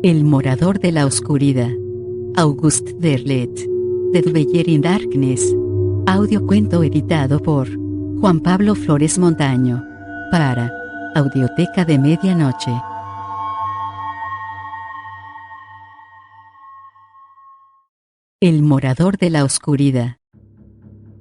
El morador de la oscuridad. Auguste Derlet. The Dweller in Darkness. Audiocuento editado por Juan Pablo Flores Montaño. Para Audioteca de Medianoche. El morador de la oscuridad.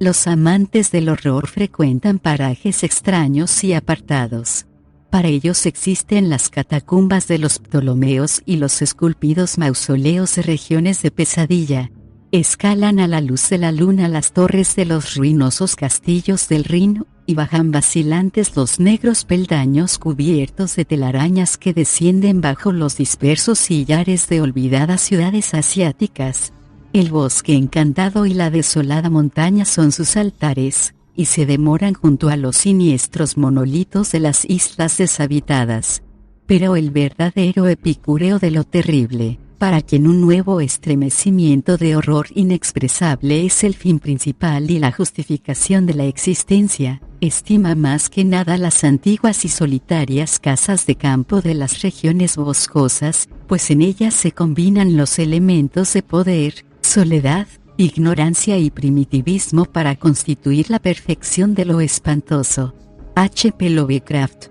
Los amantes del horror frecuentan parajes extraños y apartados. Para ellos existen las catacumbas de los Ptolomeos y los esculpidos mausoleos de regiones de pesadilla. Escalan a la luz de la luna las torres de los ruinosos castillos del Rin, y bajan vacilantes los negros peldaños cubiertos de telarañas que descienden bajo los dispersos sillares de olvidadas ciudades asiáticas. El bosque encantado y la desolada montaña son sus altares, y se demoran junto a los siniestros monolitos de las islas deshabitadas. Pero el verdadero epicúreo de lo terrible, para quien un nuevo estremecimiento de horror inexpresable es el fin principal y la justificación de la existencia, estima más que nada las antiguas y solitarias casas de campo de las regiones boscosas, pues en ellas se combinan los elementos de poder, soledad, ignorancia y primitivismo para constituir la perfección de lo espantoso. H.P. Lovecraft.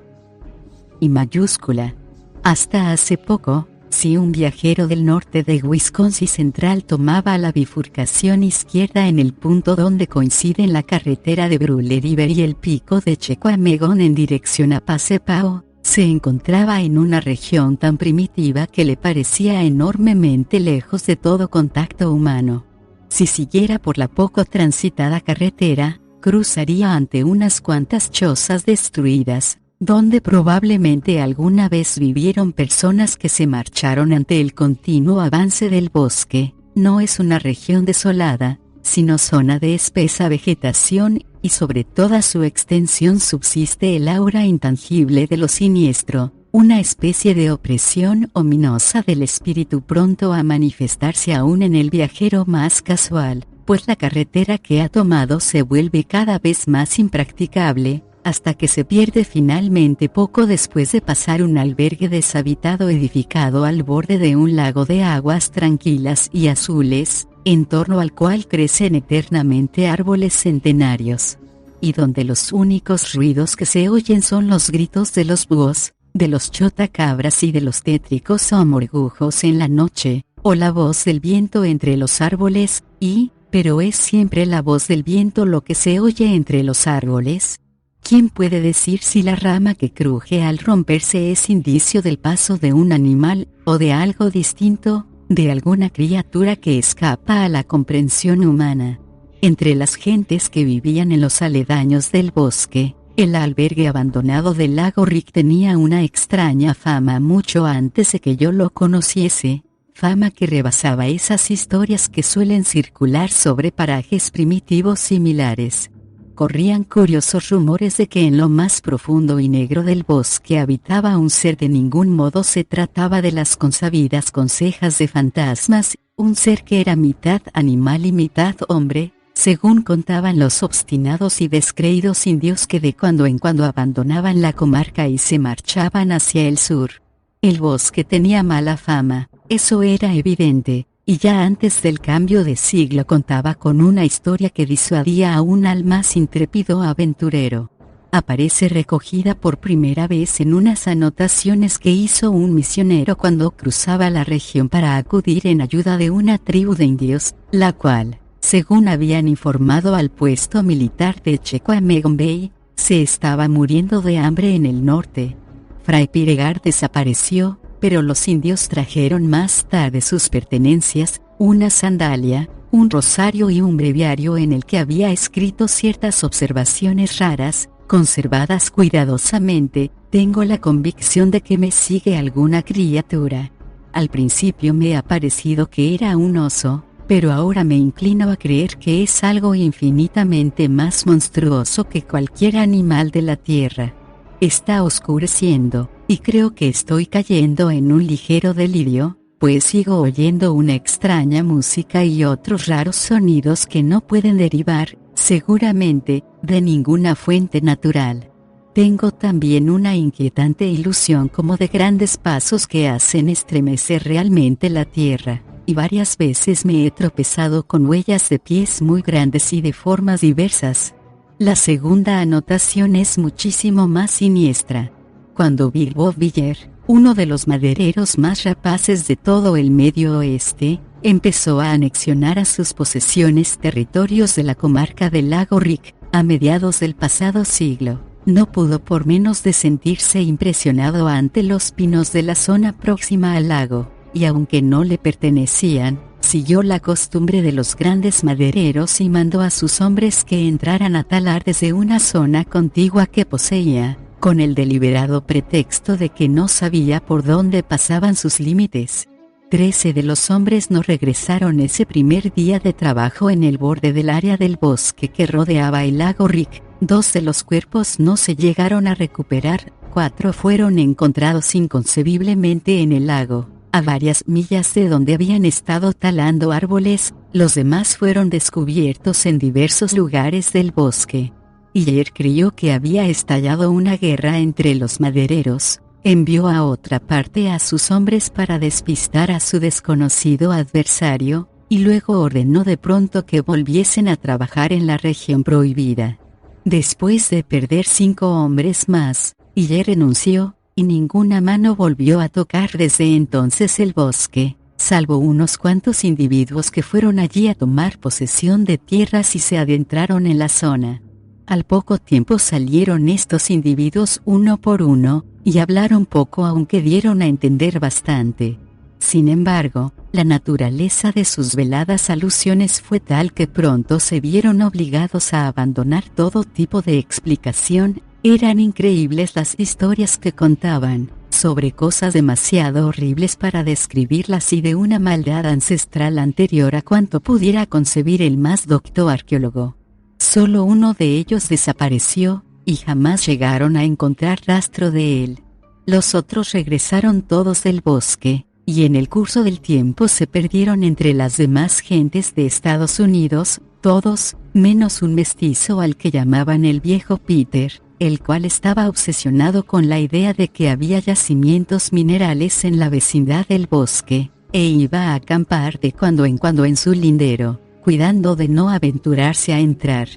Y mayúscula. Hasta hace poco, si un viajero del norte de Wisconsin Central tomaba la bifurcación izquierda en el punto donde coinciden la carretera de Brule River y el pico de Chequamegon en dirección a Pasepao, se encontraba en una región tan primitiva que le parecía enormemente lejos de todo contacto humano. Si siguiera por la poco transitada carretera, cruzaría ante unas cuantas chozas destruidas, donde probablemente alguna vez vivieron personas que se marcharon ante el continuo avance del bosque. No es una región desolada, sino zona de espesa vegetación, y sobre toda su extensión subsiste el aura intangible de lo siniestro, una especie de opresión ominosa del espíritu pronto a manifestarse aún en el viajero más casual, pues la carretera que ha tomado se vuelve cada vez más impracticable, hasta que se pierde finalmente poco después de pasar un albergue deshabitado edificado al borde de un lago de aguas tranquilas y azules, en torno al cual crecen eternamente árboles centenarios, y donde los únicos ruidos que se oyen son los gritos de los búhos, de los chotacabras y de los tétricos amorgujos en la noche, o la voz del viento entre los árboles, pero ¿es siempre la voz del viento lo que se oye entre los árboles? ¿Quién puede decir si la rama que cruje al romperse es indicio del paso de un animal, o de algo distinto, de alguna criatura que escapa a la comprensión humana? Entre las gentes que vivían en los aledaños del bosque, el albergue abandonado del lago Rick tenía una extraña fama mucho antes de que yo lo conociese, fama que rebasaba esas historias que suelen circular sobre parajes primitivos similares. Corrían curiosos rumores de que en lo más profundo y negro del bosque habitaba un ser de ningún modo se trataba de las consabidas consejas de fantasmas, un ser que era mitad animal y mitad hombre, según contaban los obstinados y descreídos indios que de cuando en cuando abandonaban la comarca y se marchaban hacia el sur. El bosque tenía mala fama, eso era evidente, y ya antes del cambio de siglo contaba con una historia que disuadía aún al más intrépido aventurero. Aparece recogida por primera vez en unas anotaciones que hizo un misionero cuando cruzaba la región para acudir en ayuda de una tribu de indios, la cual, según habían informado al puesto militar de Chequamegon Bay, se estaba muriendo de hambre en el norte. Fray Piregar desapareció, pero los indios trajeron más tarde sus pertenencias, una sandalia, un rosario y un breviario en el que había escrito ciertas observaciones raras, conservadas cuidadosamente. Tengo la convicción de que me sigue alguna criatura. Al principio me ha parecido que era un oso, pero ahora me inclino a creer que es algo infinitamente más monstruoso que cualquier animal de la tierra. Está oscureciendo, y creo que estoy cayendo en un ligero delirio, pues sigo oyendo una extraña música y otros raros sonidos que no pueden derivar, seguramente, de ninguna fuente natural. Tengo también una inquietante ilusión como de grandes pasos que hacen estremecer realmente la tierra, y varias veces me he tropezado con huellas de pies muy grandes y de formas diversas. La segunda anotación es muchísimo más siniestra. Cuando Bilbo Villar, uno de los madereros más rapaces de todo el Medio Oeste, empezó a anexionar a sus posesiones territorios de la comarca del lago Rick, a mediados del pasado siglo, no pudo por menos de sentirse impresionado ante los pinos de la zona próxima al lago, y aunque no le pertenecían, siguió la costumbre de los grandes madereros y mandó a sus hombres que entraran a talar desde una zona contigua que poseía, con el deliberado pretexto de que no sabía por dónde pasaban sus límites. 13 de los hombres no regresaron ese primer día de trabajo en el borde del área del bosque que rodeaba el lago Rick. 2 de los cuerpos no se llegaron a recuperar, 4 fueron encontrados inconcebiblemente en el lago, a varias millas de donde habían estado talando árboles. Los demás fueron descubiertos en diversos lugares del bosque. Villar creyó que había estallado una guerra entre los madereros. Envió a otra parte a sus hombres para despistar a su desconocido adversario, y luego ordenó de pronto que volviesen a trabajar en la región prohibida. Después de perder 5 hombres más, Villar renunció, y ninguna mano volvió a tocar desde entonces el bosque, salvo unos cuantos individuos que fueron allí a tomar posesión de tierras y se adentraron en la zona. Al poco tiempo salieron estos individuos uno por uno, y hablaron poco aunque dieron a entender bastante. Sin embargo, la naturaleza de sus veladas alusiones fue tal que pronto se vieron obligados a abandonar todo tipo de explicación. Eran increíbles las historias que contaban, sobre cosas demasiado horribles para describirlas y de una maldad ancestral anterior a cuanto pudiera concebir el más docto arqueólogo. Solo uno de ellos desapareció, y jamás llegaron a encontrar rastro de él. Los otros regresaron todos del bosque, y en el curso del tiempo se perdieron entre las demás gentes de Estados Unidos, todos, menos un mestizo al que llamaban el viejo Peter, el cual estaba obsesionado con la idea de que había yacimientos minerales en la vecindad del bosque, e iba a acampar de cuando en cuando en su lindero, cuidando de no aventurarse a entrar.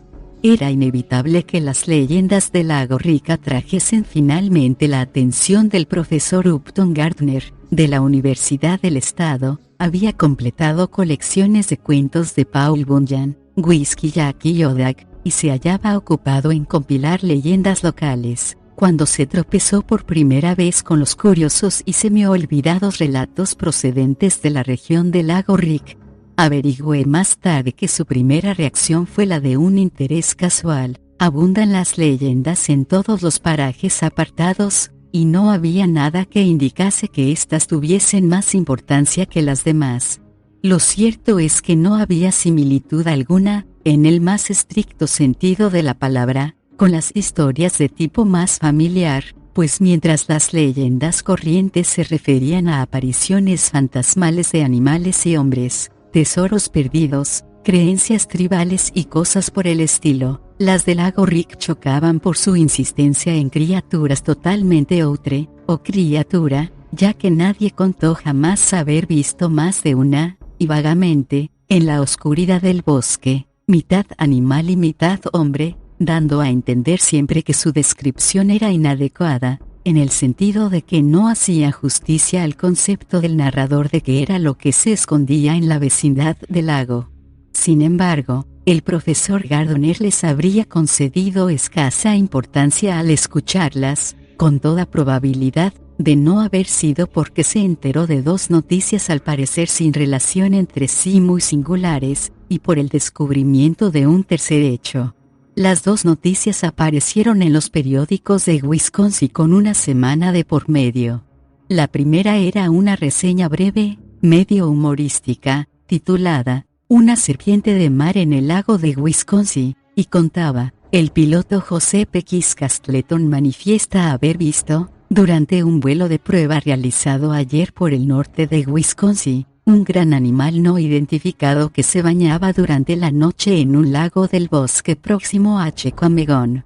Era inevitable que las leyendas del lago Rick atrajesen finalmente la atención del profesor Upton Gardner, de la Universidad del Estado. Había completado colecciones de cuentos de Paul Bunyan, Whisky Jack y Yodak, y se hallaba ocupado en compilar leyendas locales, cuando se tropezó por primera vez con los curiosos y semi-olvidados relatos procedentes de la región del lago Rick. Averigüé más tarde que su primera reacción fue la de un interés casual. Abundan las leyendas en todos los parajes apartados, y no había nada que indicase que éstas tuviesen más importancia que las demás. Lo cierto es que no había similitud alguna, en el más estricto sentido de la palabra, con las historias de tipo más familiar, pues mientras las leyendas corrientes se referían a apariciones fantasmales de animales y hombres, tesoros perdidos, creencias tribales y cosas por el estilo, las del lago Rick chocaban por su insistencia en criaturas totalmente outre, o criatura, ya que nadie contó jamás haber visto más de una, y vagamente, en la oscuridad del bosque, mitad animal y mitad hombre, dando a entender siempre que su descripción era inadecuada, en el sentido de que no hacía justicia al concepto del narrador de que era lo que se escondía en la vecindad del lago. Sin embargo, el profesor Gardner les habría concedido escasa importancia al escucharlas, con toda probabilidad, de no haber sido porque se enteró de 2 noticias al parecer sin relación entre sí muy singulares, y por el descubrimiento de un tercer hecho. Las 2 noticias aparecieron en los periódicos de Wisconsin con una semana de por medio. La primera era una reseña breve, medio humorística, titulada "Una serpiente de mar en el lago de Wisconsin", y contaba: el piloto José Pequis Castleton manifiesta haber visto, durante un vuelo de prueba realizado ayer por el norte de Wisconsin, un gran animal no identificado que se bañaba durante la noche en un lago del bosque próximo a Chequamegon.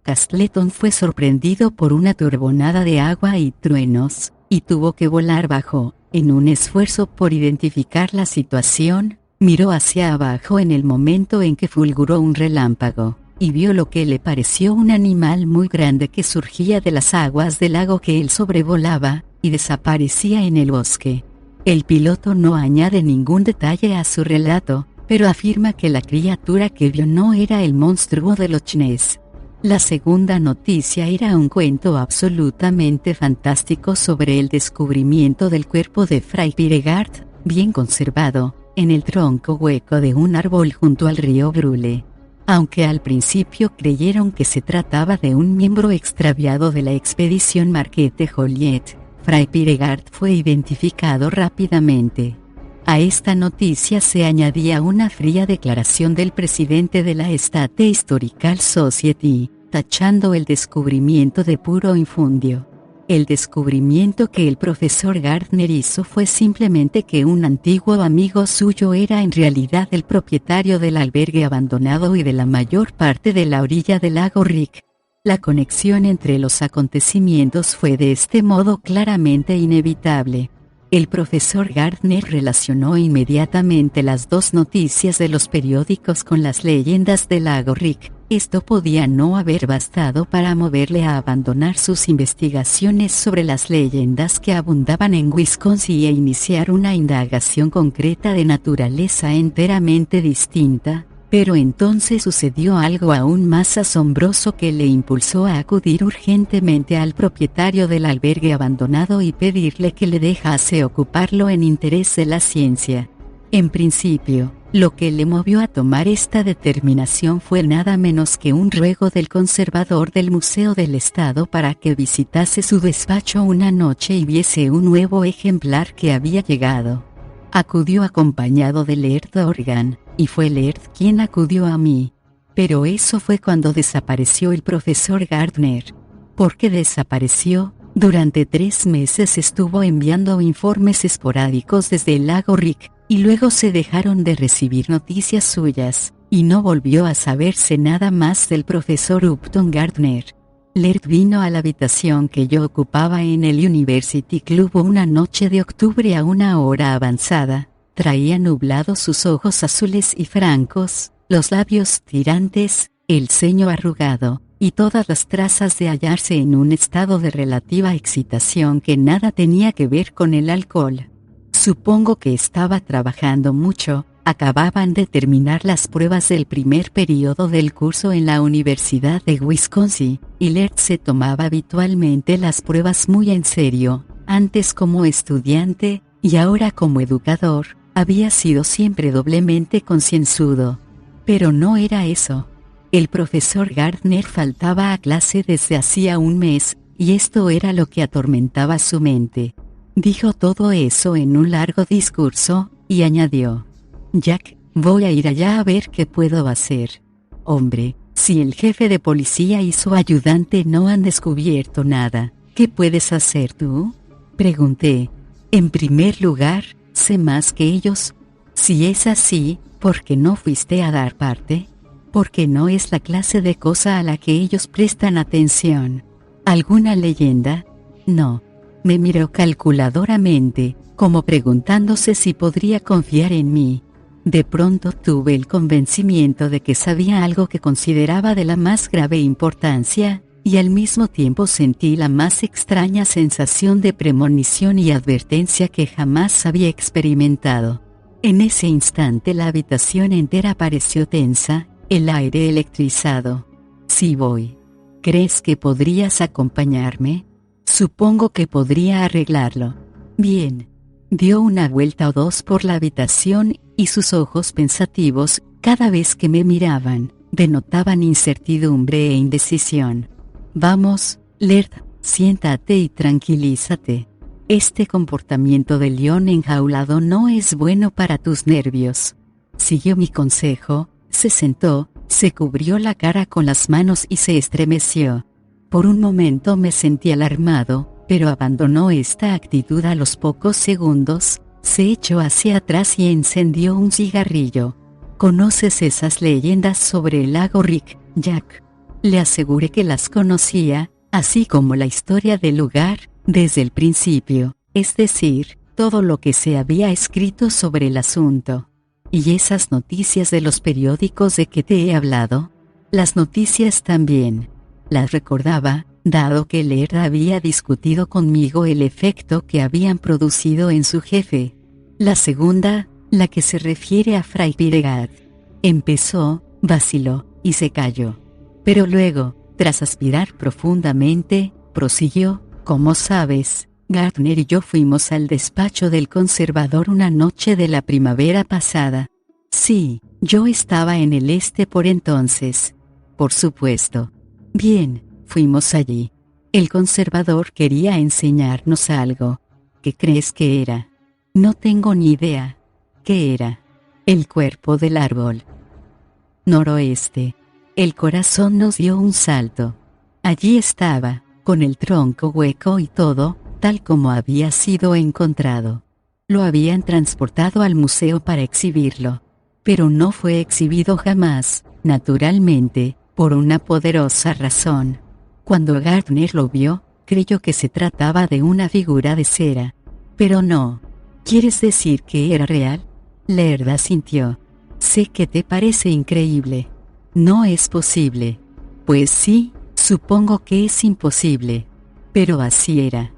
Castleton fue sorprendido por una turbonada de agua y truenos, y tuvo que volar bajo. En un esfuerzo por identificar la situación, miró hacia abajo en el momento en que fulguró un relámpago, y vio lo que le pareció un animal muy grande que surgía de las aguas del lago que él sobrevolaba, y desaparecía en el bosque. El piloto no añade ningún detalle a su relato, pero afirma que la criatura que vio no era el monstruo de Loch Ness. La segunda noticia era un cuento absolutamente fantástico sobre el descubrimiento del cuerpo de Fray Piregard, bien conservado, en el tronco hueco de un árbol junto al río Brule. Aunque al principio creyeron que se trataba de un miembro extraviado de la expedición Marquette Joliet, Fray Piregard fue identificado rápidamente. A esta noticia se añadía una fría declaración del presidente de la State Historical Society, tachando el descubrimiento de puro infundio. El descubrimiento que el profesor Gardner hizo fue simplemente que un antiguo amigo suyo era en realidad el propietario del albergue abandonado y de la mayor parte de la orilla del lago Rick. La conexión entre los acontecimientos fue de este modo claramente inevitable. El profesor Gardner relacionó inmediatamente las dos noticias de los periódicos con las leyendas del lago Rick. Esto podía no haber bastado para moverle a abandonar sus investigaciones sobre las leyendas que abundaban en Wisconsin e iniciar una indagación concreta de naturaleza enteramente distinta. Pero entonces sucedió algo aún más asombroso que le impulsó a acudir urgentemente al propietario del albergue abandonado y pedirle que le dejase ocuparlo en interés de la ciencia. En principio, lo que le movió a tomar esta determinación fue nada menos que un ruego del conservador del Museo del Estado para que visitase su despacho una noche y viese un nuevo ejemplar que había llegado. Acudió acompañado de Laird Organ, y fue Laird quien acudió a mí. Pero eso fue cuando desapareció el profesor Gardner. ¿Por qué desapareció? Durante 3 meses estuvo enviando informes esporádicos desde el lago Rick, y luego se dejaron de recibir noticias suyas, y no volvió a saberse nada más del profesor Upton Gardner. Laird vino a la habitación que yo ocupaba en el University Club una noche de octubre a una hora avanzada. Traía nublados sus ojos azules y francos, los labios tirantes, el ceño arrugado, y todas las trazas de hallarse en un estado de relativa excitación que nada tenía que ver con el alcohol. Supongo que estaba trabajando mucho. Acababan de terminar las pruebas del primer periodo del curso en la Universidad de Wisconsin, y Laird se tomaba habitualmente las pruebas muy en serio. Antes como estudiante, y ahora como educador, había sido siempre doblemente concienzudo. Pero no era eso. El profesor Gardner faltaba a clase desde hacía un mes, y esto era lo que atormentaba su mente. Dijo todo eso en un largo discurso, y añadió: Jack, voy a ir allá a ver qué puedo hacer. Hombre, si el jefe de policía y su ayudante no han descubierto nada, ¿qué puedes hacer tú? Pregunté. En primer lugar, sé más que ellos. Si es así, ¿por qué no fuiste a dar parte? Porque no es la clase de cosa a la que ellos prestan atención. ¿Alguna leyenda? No. Me miró calculadoramente, como preguntándose si podría confiar en mí. De pronto tuve el convencimiento de que sabía algo que consideraba de la más grave importancia, y al mismo tiempo sentí la más extraña sensación de premonición y advertencia que jamás había experimentado. En ese instante la habitación entera pareció tensa, el aire electrizado. Sí voy. ¿Crees que podrías acompañarme? Supongo que podría arreglarlo. Bien. Dio una vuelta o dos por la habitación, y sus ojos pensativos, cada vez que me miraban, denotaban incertidumbre e indecisión. Vamos, Laird, siéntate y tranquilízate. Este comportamiento de león enjaulado no es bueno para tus nervios. Siguió mi consejo, se sentó, se cubrió la cara con las manos y se estremeció. Por un momento me sentí alarmado, pero abandonó esta actitud a los pocos segundos, se echó hacia atrás y encendió un cigarrillo. ¿Conoces esas leyendas sobre el lago Rick, Jack? Le aseguré que las conocía, así como la historia del lugar, desde el principio, es decir, todo lo que se había escrito sobre el asunto. ¿Y esas noticias de los periódicos de que te he hablado? Las noticias también. Las recordaba, dado que Laird había discutido conmigo el efecto que habían producido en su jefe. La segunda, la que se refiere a Fray Piregard. Empezó, vaciló, y se calló. Pero luego, tras aspirar profundamente, prosiguió: como sabes, Gardner y yo fuimos al despacho del conservador una noche de la primavera pasada. Sí, yo estaba en el este por entonces. Por supuesto. Bien, fuimos allí. El conservador quería enseñarnos algo. ¿Qué crees que era? No tengo ni idea. ¿Qué era? El cuerpo del árbol noroeste. El corazón nos dio un salto. Allí estaba, con el tronco hueco y todo, tal como había sido encontrado. Lo habían transportado al museo para exhibirlo. Pero no fue exhibido jamás, naturalmente, por una poderosa razón. Cuando Gardner lo vio, creyó que se trataba de una figura de cera. Pero no. ¿Quieres decir que era real? Laird asintió. Sé que te parece increíble. No es posible. Pues sí, supongo que es imposible. Pero así era.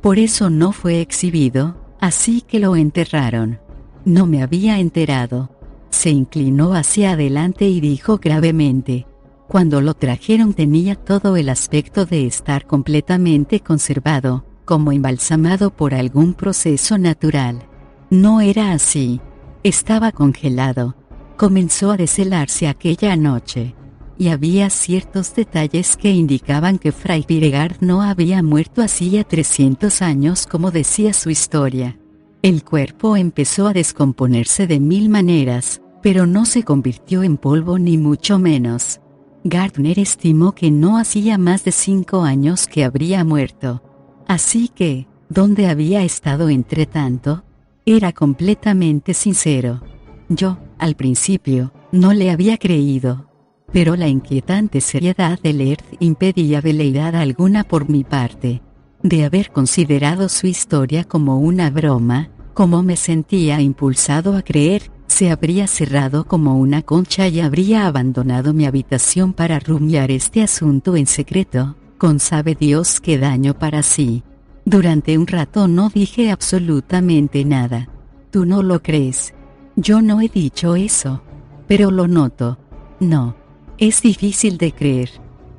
Por eso no fue exhibido, así que lo enterraron. No me había enterado. Se inclinó hacia adelante y dijo gravemente: cuando lo trajeron tenía todo el aspecto de estar completamente conservado, como embalsamado por algún proceso natural. No era así. Estaba congelado. Comenzó a deshelarse aquella noche. Y había ciertos detalles que indicaban que Fray Piregard no había muerto hacía 300 años como decía su historia. El cuerpo empezó a descomponerse de mil maneras, pero no se convirtió en polvo ni mucho menos. Gardner estimó que no hacía más de 5 años que habría muerto. Así que, ¿dónde había estado entre tanto? Era completamente sincero. Yo, al principio, no le había creído. Pero la inquietante seriedad de Laird impedía veleidad alguna por mi parte. De haber considerado su historia como una broma, como me sentía impulsado a creer, se habría cerrado como una concha y habría abandonado mi habitación para rumiar este asunto en secreto, con sabe Dios qué daño para sí. Durante un rato no dije absolutamente nada. ¿Tú no lo crees? Yo no he dicho eso. Pero lo noto. No. Es difícil de creer.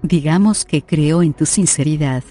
Digamos que creo en tu sinceridad.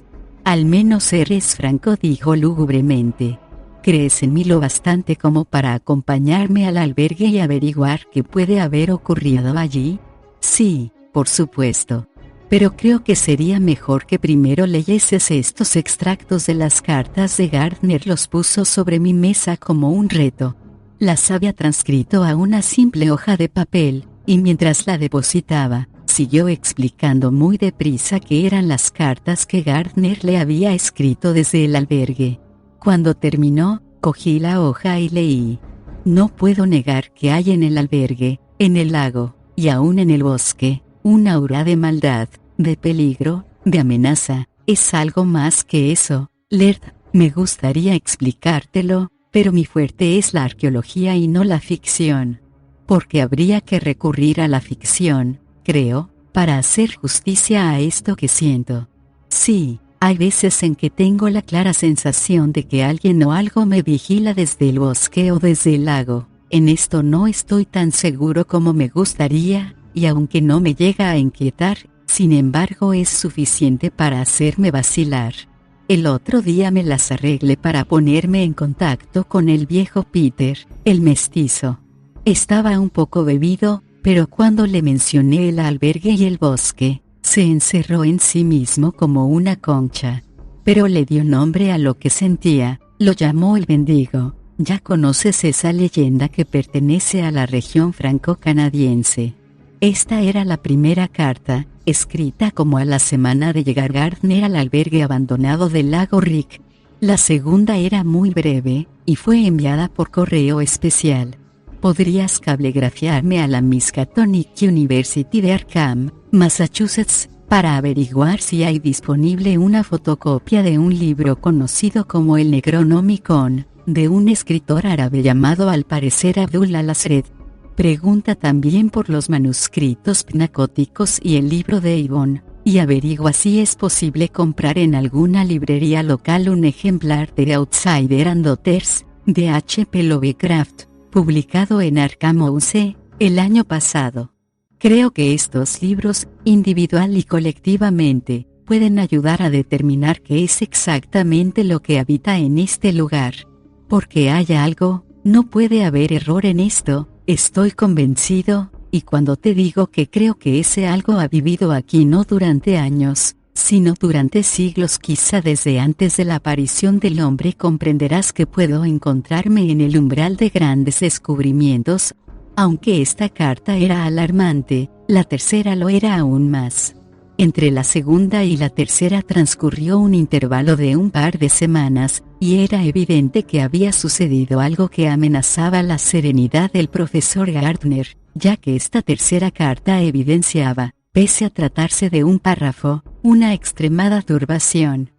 Al menos eres franco, dijo lúgubremente. ¿Crees en mí lo bastante como para acompañarme al albergue y averiguar qué puede haber ocurrido allí? Sí, por supuesto. Pero creo que sería mejor que primero leyeses estos extractos de las cartas de Gardner. Los puso sobre mi mesa como un reto. Las había transcrito a una simple hoja de papel, y mientras la depositaba, siguió explicando muy deprisa que eran las cartas que Gardner le había escrito desde el albergue. Cuando terminó, cogí la hoja y leí: no puedo negar que hay en el albergue, en el lago, y aún en el bosque, un aura de maldad, de peligro, de amenaza. Es algo más que eso, Laird. Me gustaría explicártelo, pero mi fuerte es la arqueología y no la ficción. Porque habría que recurrir a la ficción, creo, para hacer justicia a esto que siento. Sí, hay veces en que tengo la clara sensación de que alguien o algo me vigila desde el bosque o desde el lago. En esto no estoy tan seguro como me gustaría, y aunque no me llega a inquietar, sin embargo es suficiente para hacerme vacilar. El otro día me las arreglé para ponerme en contacto con el viejo Peter, el mestizo. Estaba un poco bebido, pero cuando le mencioné el albergue y el bosque, se encerró en sí mismo como una concha. Pero le dio nombre a lo que sentía, lo llamó el Bendigo. Ya conoces esa leyenda que pertenece a la región franco-canadiense. Esta era la primera carta, escrita como a la semana de llegar Gardner al albergue abandonado del lago Rick. La segunda era muy breve, y fue enviada por correo especial. Podrías cablegrafiarme a la Miskatonic University de Arkham, Massachusetts, para averiguar si hay disponible una fotocopia de un libro conocido como el Necronomicon, de un escritor árabe llamado al parecer Abdul al-Asred. Pregunta también por los manuscritos pnacóticos y el libro de Ibn, y averigua si es posible comprar en alguna librería local un ejemplar de Outsider and Daughters, de H.P. Lovecraft, publicado en Arkham House, el año pasado. Creo que estos libros, individual y colectivamente, pueden ayudar a determinar qué es exactamente lo que habita en este lugar. Porque haya algo, no puede haber error en esto, estoy convencido, y cuando te digo que creo que ese algo ha vivido aquí no durante años, sino durante siglos, quizá desde antes de la aparición del hombre, comprenderás que puedo encontrarme en el umbral de grandes descubrimientos. Aunque esta carta era alarmante, la tercera lo era aún más. Entre la segunda y la tercera transcurrió un intervalo de un par de semanas, y era evidente que había sucedido algo que amenazaba la serenidad del profesor Gardner, ya que esta tercera carta evidenciaba, pese a tratarse de un párrafo, una extremada turbación.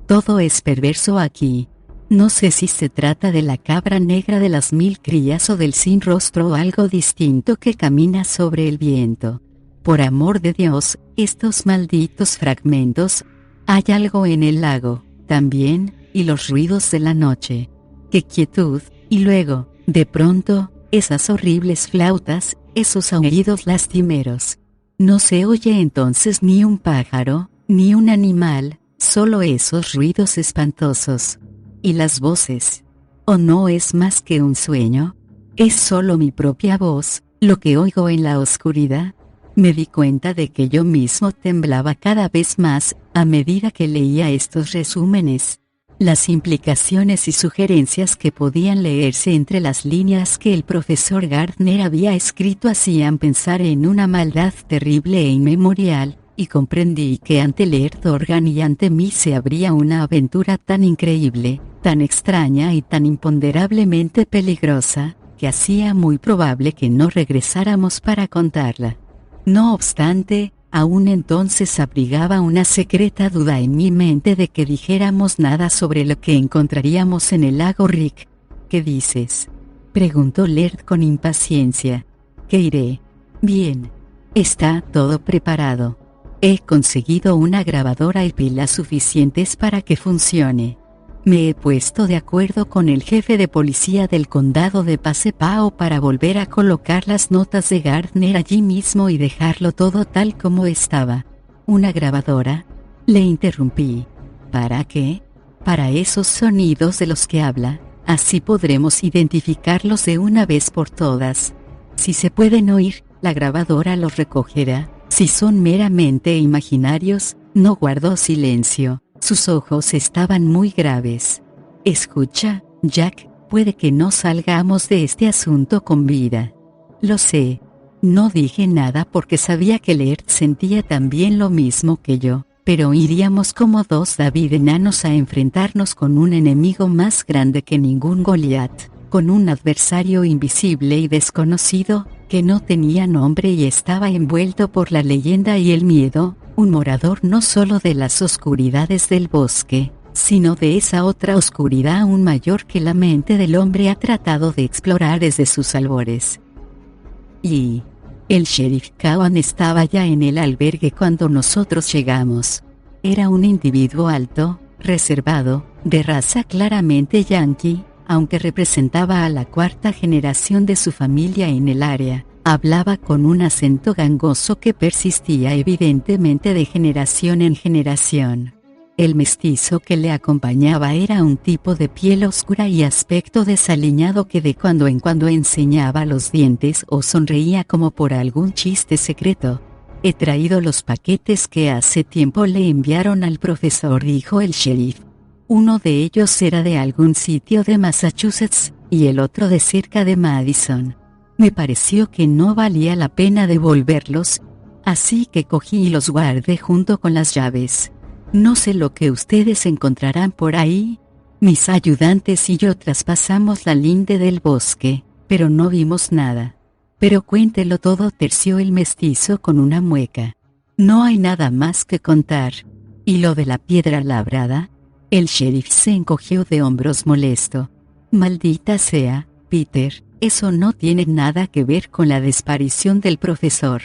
Todo es perverso aquí. No sé si se trata de la cabra negra de las 1000 crías o del sin rostro o algo distinto que camina sobre el viento. Por amor de Dios, estos malditos fragmentos. Hay algo en el lago, también, y los ruidos de la noche. ¡Qué quietud! Y luego, de pronto, esas horribles flautas, esos aullidos lastimeros. No se oye entonces ni un pájaro, ni un animal, solo esos ruidos espantosos. Y las voces. ¿O no es más que un sueño? ¿Es solo mi propia voz, lo que oigo en la oscuridad? Me di cuenta de que yo mismo temblaba cada vez más, a medida que leía estos resúmenes. Las implicaciones y sugerencias que podían leerse entre las líneas que el profesor Gardner había escrito hacían pensar en una maldad terrible e inmemorial, y comprendí que ante Laird Dorgan y ante mí se abría una aventura tan increíble, tan extraña y tan imponderablemente peligrosa, que hacía muy probable que no regresáramos para contarla. No obstante, aún entonces abrigaba una secreta duda en mi mente de que dijéramos nada sobre lo que encontraríamos en el lago Rick. ¿Qué dices?, preguntó Laird con impaciencia. ¿Qué iré? Bien. Está todo preparado. He conseguido una grabadora y pilas suficientes para que funcione. Me he puesto de acuerdo con el jefe de policía del condado de Pasepao para volver a colocar las notas de Gardner allí mismo y dejarlo todo tal como estaba. ¿Una grabadora?, le interrumpí. ¿Para qué? Para esos sonidos de los que habla, así podremos identificarlos de una vez por todas. Si se pueden oír, la grabadora los recogerá. Si son meramente imaginarios, no. Guardó silencio. Sus ojos estaban muy graves. Escucha, Jack, puede que no salgamos de este asunto con vida. Lo sé. No dije nada porque sabía que Laird sentía también lo mismo que yo, pero iríamos como dos David enanos a enfrentarnos con un enemigo más grande que ningún Goliat, con un adversario invisible y desconocido, que no tenía nombre y estaba envuelto por la leyenda y el miedo, un morador no solo de las oscuridades del bosque, sino de esa otra oscuridad aún mayor que la mente del hombre ha tratado de explorar desde sus albores. Y el sheriff Cowan estaba ya en el albergue cuando nosotros llegamos. Era un individuo alto, reservado, de raza claramente yanqui, aunque representaba a la cuarta generación de su familia en el área. Hablaba con un acento gangoso que persistía evidentemente de generación en generación. El mestizo que le acompañaba era un tipo de piel oscura y aspecto desaliñado que de cuando en cuando enseñaba los dientes o sonreía como por algún chiste secreto. He traído los paquetes que hace tiempo le enviaron al profesor, dijo el sheriff. Uno de ellos era de algún sitio de Massachusetts, y el otro de cerca de Madison. Me pareció que no valía la pena devolverlos, así que cogí y los guardé junto con las llaves. No sé lo que ustedes encontrarán por ahí. Mis ayudantes y yo traspasamos la linde del bosque, pero no vimos nada. Pero cuéntelo todo, terció el mestizo con una mueca. No hay nada más que contar. ¿Y lo de la piedra labrada? El sheriff se encogió de hombros molesto. Maldita sea, Peter, eso no tiene nada que ver con la desaparición del profesor.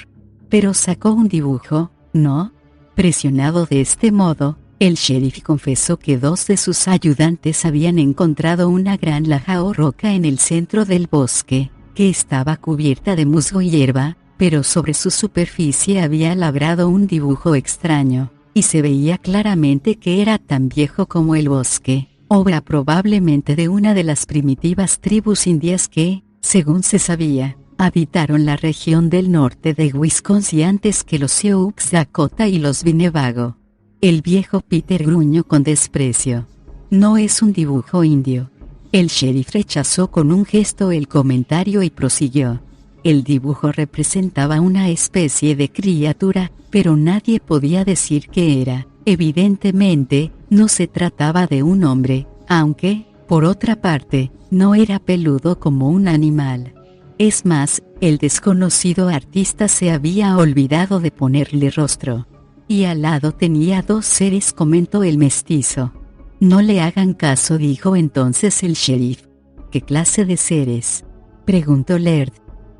Pero sacó un dibujo, ¿no? Presionado de este modo, el sheriff confesó que 2 de sus ayudantes habían encontrado una gran laja o roca en el centro del bosque, que estaba cubierta de musgo y hierba, pero sobre su superficie había labrado un dibujo extraño, y se veía claramente que era tan viejo como el bosque, obra probablemente de una de las primitivas tribus indias que, según se sabía, habitaron la región del norte de Wisconsin antes que los Sioux Dakota y los Winnebago. El viejo Peter gruñó con desprecio. No es un dibujo indio. El sheriff rechazó con un gesto el comentario y prosiguió. El dibujo representaba una especie de criatura, pero nadie podía decir qué era. Evidentemente, no se trataba de un hombre, aunque, por otra parte, no era peludo como un animal. Es más, el desconocido artista se había olvidado de ponerle rostro. Y al lado tenía 2 seres, comentó el mestizo. No le hagan caso, dijo entonces el sheriff. ¿Qué clase de seres?, preguntó Laird.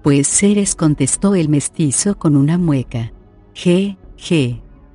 Pues seres, contestó el mestizo con una mueca.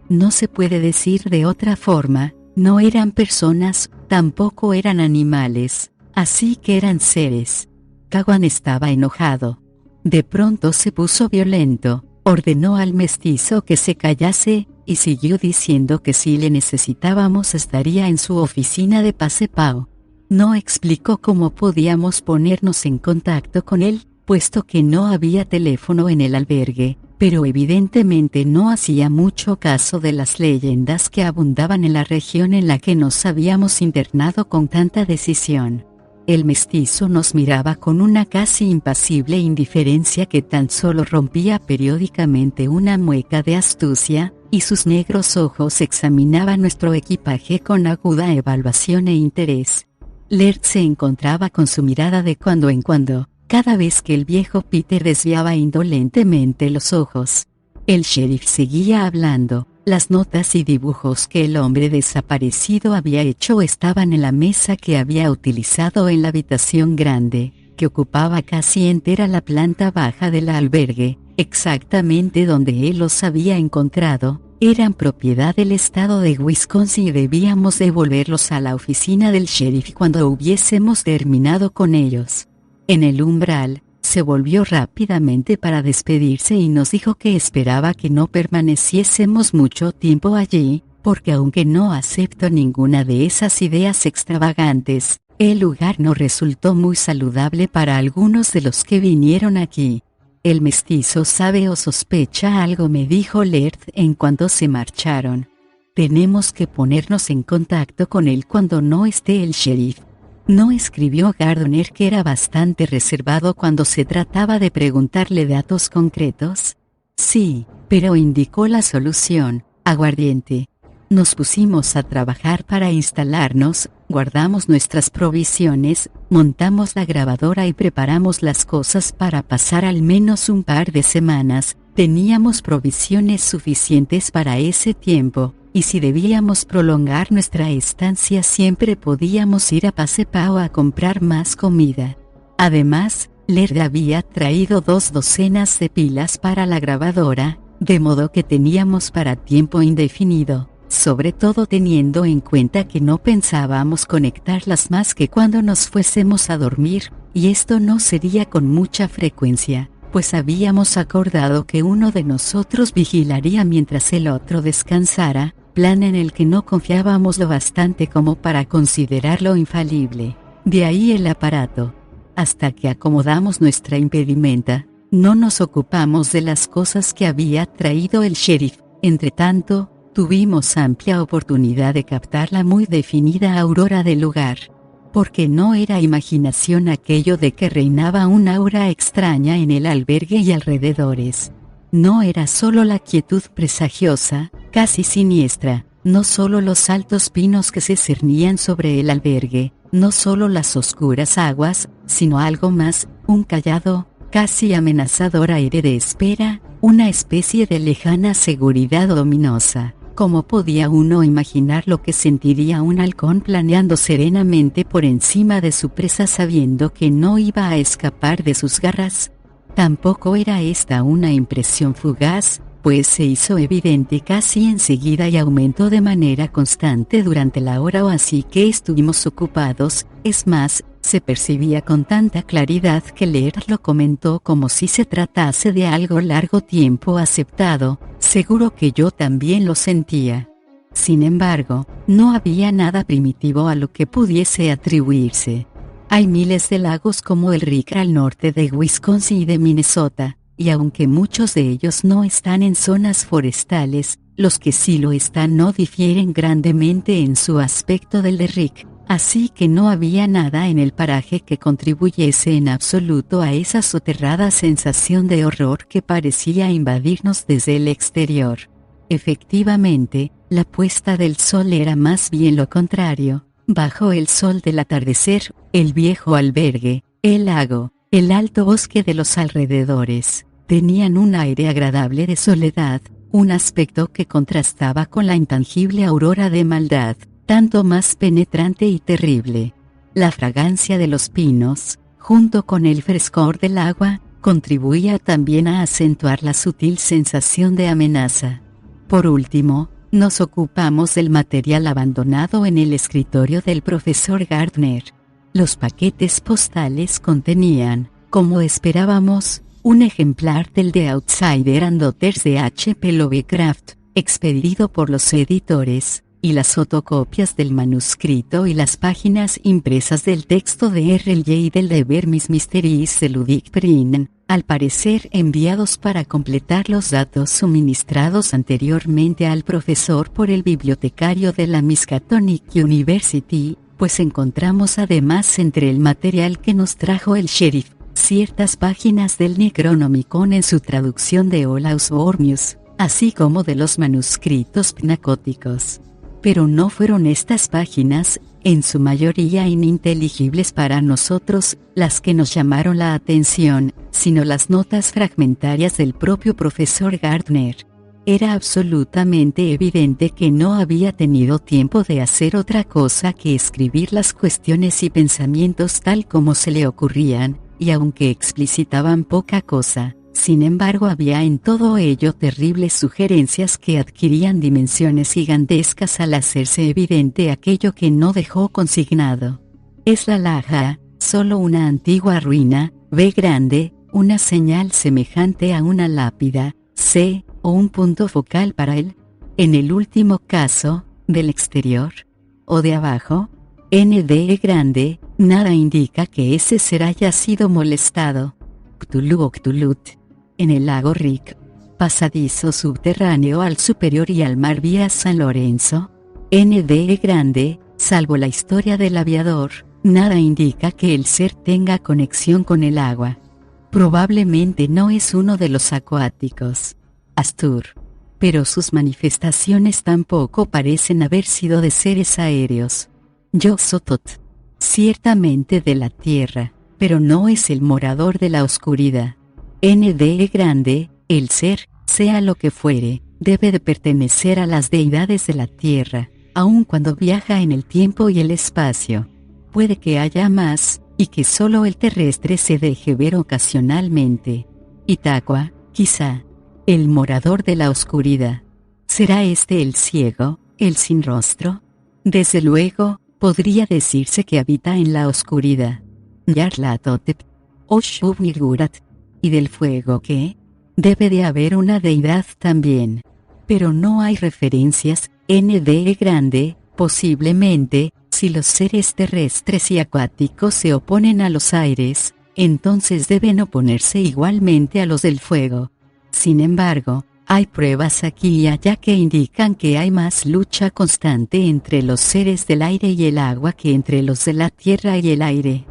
No se puede decir de otra forma, no eran personas, tampoco eran animales, así que eran seres. Caguan estaba enojado. De pronto se puso violento, ordenó al mestizo que se callase, y siguió diciendo que si le necesitábamos estaría en su oficina de Pasepao. No explicó cómo podíamos ponernos en contacto con él, puesto que no había teléfono en el albergue, pero evidentemente no hacía mucho caso de las leyendas que abundaban en la región en la que nos habíamos internado con tanta decisión. El mestizo nos miraba con una casi impasible indiferencia que tan solo rompía periódicamente una mueca de astucia, y sus negros ojos examinaban nuestro equipaje con aguda evaluación e interés. Laird se encontraba con su mirada de cuando en cuando, cada vez que el viejo Peter desviaba indolentemente los ojos. El sheriff seguía hablando. Las notas y dibujos que el hombre desaparecido había hecho estaban en la mesa que había utilizado en la habitación grande, que ocupaba casi entera la planta baja del albergue, exactamente donde él los había encontrado. Eran propiedad del estado de Wisconsin y debíamos devolverlos a la oficina del sheriff cuando hubiésemos terminado con ellos. En el umbral, se volvió rápidamente para despedirse y nos dijo que esperaba que no permaneciésemos mucho tiempo allí, porque aunque no acepto ninguna de esas ideas extravagantes, el lugar no resultó muy saludable para algunos de los que vinieron aquí. El mestizo sabe o sospecha algo, me dijo Laird en cuanto se marcharon. Tenemos que ponernos en contacto con él cuando no esté el sheriff. ¿No escribió Gardner que era bastante reservado cuando se trataba de preguntarle datos concretos? Sí, pero indicó la solución: aguardiente. Nos pusimos a trabajar para instalarnos, guardamos nuestras provisiones, montamos la grabadora y preparamos las cosas para pasar al menos un par de semanas. Teníamos provisiones suficientes para ese tiempo, y si debíamos prolongar nuestra estancia siempre podíamos ir a Pasepao a comprar más comida. Además, Laird había traído 2 docenas de pilas para la grabadora, de modo que teníamos para tiempo indefinido, sobre todo teniendo en cuenta que no pensábamos conectarlas más que cuando nos fuésemos a dormir, y esto no sería con mucha frecuencia, pues habíamos acordado que uno de nosotros vigilaría mientras el otro descansara, plan en el que no confiábamos lo bastante como para considerarlo infalible. De ahí el aparato. Hasta que acomodamos nuestra impedimenta, no nos ocupamos de las cosas que había traído el sheriff. Entretanto, tuvimos amplia oportunidad de captar la muy definida aurora del lugar. Porque no era imaginación aquello de que reinaba una aura extraña en el albergue y alrededores. No era solo la quietud presagiosa, casi siniestra, no solo los altos pinos que se cernían sobre el albergue, no solo las oscuras aguas, sino algo más, un callado, casi amenazador aire de espera, una especie de lejana seguridad ominosa. ¿Cómo podía uno imaginar lo que sentiría un halcón planeando serenamente por encima de su presa sabiendo que no iba a escapar de sus garras? Tampoco era esta una impresión fugaz, pues se hizo evidente casi enseguida y aumentó de manera constante durante la hora o así que estuvimos ocupados. Es más, se percibía con tanta claridad que Leer lo comentó como si se tratase de algo largo tiempo aceptado. Seguro que yo también lo sentía. Sin embargo, no había nada primitivo a lo que pudiese atribuirse. Hay miles de lagos como el Rick al norte de Wisconsin y de Minnesota, y aunque muchos de ellos no están en zonas forestales, los que sí lo están no difieren grandemente en su aspecto del de Rick, así que no había nada en el paraje que contribuyese en absoluto a esa soterrada sensación de horror que parecía invadirnos desde el exterior. Efectivamente, la puesta del sol era más bien lo contrario. Bajo el sol del atardecer, el viejo albergue, el lago, el alto bosque de los alrededores, tenían un aire agradable de soledad, un aspecto que contrastaba con la intangible aurora de maldad, tanto más penetrante y terrible. La fragancia de los pinos, junto con el frescor del agua, contribuía también a acentuar la sutil sensación de amenaza. Por último, nos ocupamos del material abandonado en el escritorio del profesor Gardner. Los paquetes postales contenían, como esperábamos, un ejemplar del The Outsider and Daughters de H.P. Lovecraft, expedido por los editores, y las fotocopias del manuscrito y las páginas impresas del texto de R.L. y del de Burmese Mysteries de Ludwig Perrin, al parecer enviados para completar los datos suministrados anteriormente al profesor por el bibliotecario de la Miskatonic University, pues encontramos además entre el material que nos trajo el sheriff, ciertas páginas del Necronomicon en su traducción de Olaus Wormius, así como de los manuscritos pnacóticos. Pero no fueron estas páginas, en su mayoría ininteligibles para nosotros, las que nos llamaron la atención, sino las notas fragmentarias del propio profesor Gardner. Era absolutamente evidente que no había tenido tiempo de hacer otra cosa que escribir las cuestiones y pensamientos tal como se le ocurrían, y aunque explicitaban poca cosa, sin embargo había en todo ello terribles sugerencias que adquirían dimensiones gigantescas al hacerse evidente aquello que no dejó consignado. Es la laja, solo una antigua ruina, B grande, una señal semejante a una lápida, C, o un punto focal para él. En el último caso, del exterior, o de abajo, ND grande, nada indica que ese ser haya sido molestado. Cthulhu o Cthulhut. En el lago Rick, pasadizo subterráneo al superior y al mar vía San Lorenzo, ND grande, salvo la historia del aviador, nada indica que el ser tenga conexión con el agua. Probablemente no es uno de los acuáticos, Astur, pero sus manifestaciones tampoco parecen haber sido de seres aéreos. Yoxotot, ciertamente de la tierra, pero no es el morador de la oscuridad. ND grande, el ser, sea lo que fuere, debe de pertenecer a las deidades de la tierra, aun cuando viaja en el tiempo y el espacio. Puede que haya más, y que solo el terrestre se deje ver ocasionalmente. Itaqua, quizá, el morador de la oscuridad. ¿Será este el ciego, el sin rostro? Desde luego, podría decirse que habita en la oscuridad. Yarlatotep, o Shub-Nirgurat. ¿Y del fuego qué? Debe de haber una deidad también. Pero no hay referencias, ND grande, posiblemente, si los seres terrestres y acuáticos se oponen a los aires, entonces deben oponerse igualmente a los del fuego. Sin embargo, hay pruebas aquí y allá que indican que hay más lucha constante entre los seres del aire y el agua que entre los de la tierra y el aire.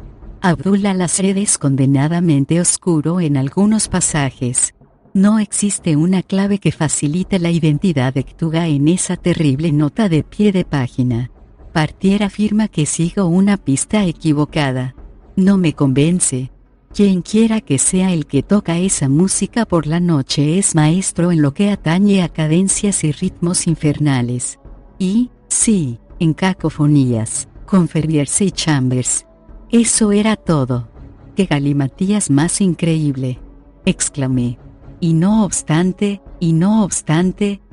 Abdul al-Asred es condenadamente oscuro en algunos pasajes. No existe una clave que facilite la identidad de Cthulhu en esa terrible nota de pie de página. Partier afirma que sigo una pista equivocada. No me convence. Quienquiera que sea el que toca esa música por la noche es maestro en lo que atañe a cadencias y ritmos infernales. Y, sí, en cacofonías, con Ferriers y Chambers. Eso era todo. ¡Qué galimatías más increíble!, exclamé. Y no obstante,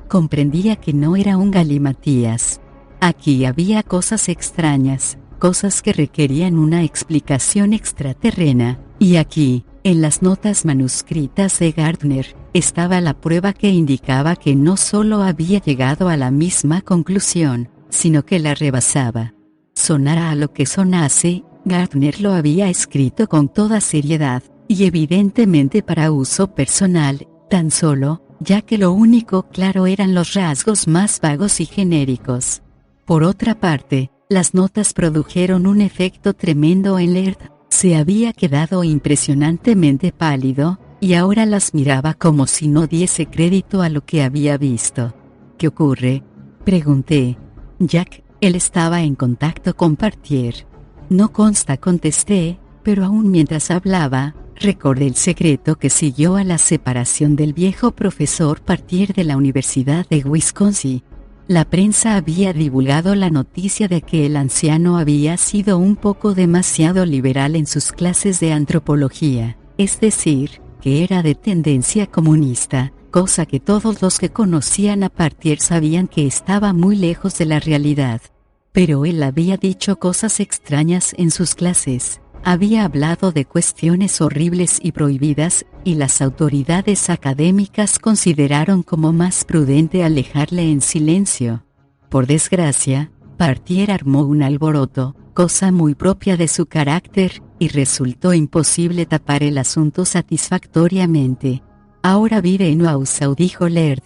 comprendía que no era un galimatías. Aquí había cosas extrañas, cosas que requerían una explicación extraterrena, y aquí, en las notas manuscritas de Gardner, estaba la prueba que indicaba que no solo había llegado a la misma conclusión, sino que la rebasaba. Sonara a lo que sonase, Gardner lo había escrito con toda seriedad, y evidentemente para uso personal, tan solo, ya que lo único claro eran los rasgos más vagos y genéricos. Por otra parte, las notas produjeron un efecto tremendo en Laird. Se había quedado impresionantemente pálido, y ahora las miraba como si no diese crédito a lo que había visto. ¿Qué ocurre?, pregunté. Jack, él estaba en contacto con Partier. No consta, contesté, pero aún mientras hablaba, recordé el secreto que siguió a la separación del viejo profesor Partier de la Universidad de Wisconsin. La prensa había divulgado la noticia de que el anciano había sido un poco demasiado liberal en sus clases de antropología, es decir, que era de tendencia comunista, cosa que todos los que conocían a Partier sabían que estaba muy lejos de la realidad. Pero él había dicho cosas extrañas en sus clases. Había hablado de cuestiones horribles y prohibidas, y las autoridades académicas consideraron como más prudente alejarle en silencio. Por desgracia, Partier armó un alboroto, cosa muy propia de su carácter, y resultó imposible tapar el asunto satisfactoriamente. Ahora vive en Wausau, dijo Laird.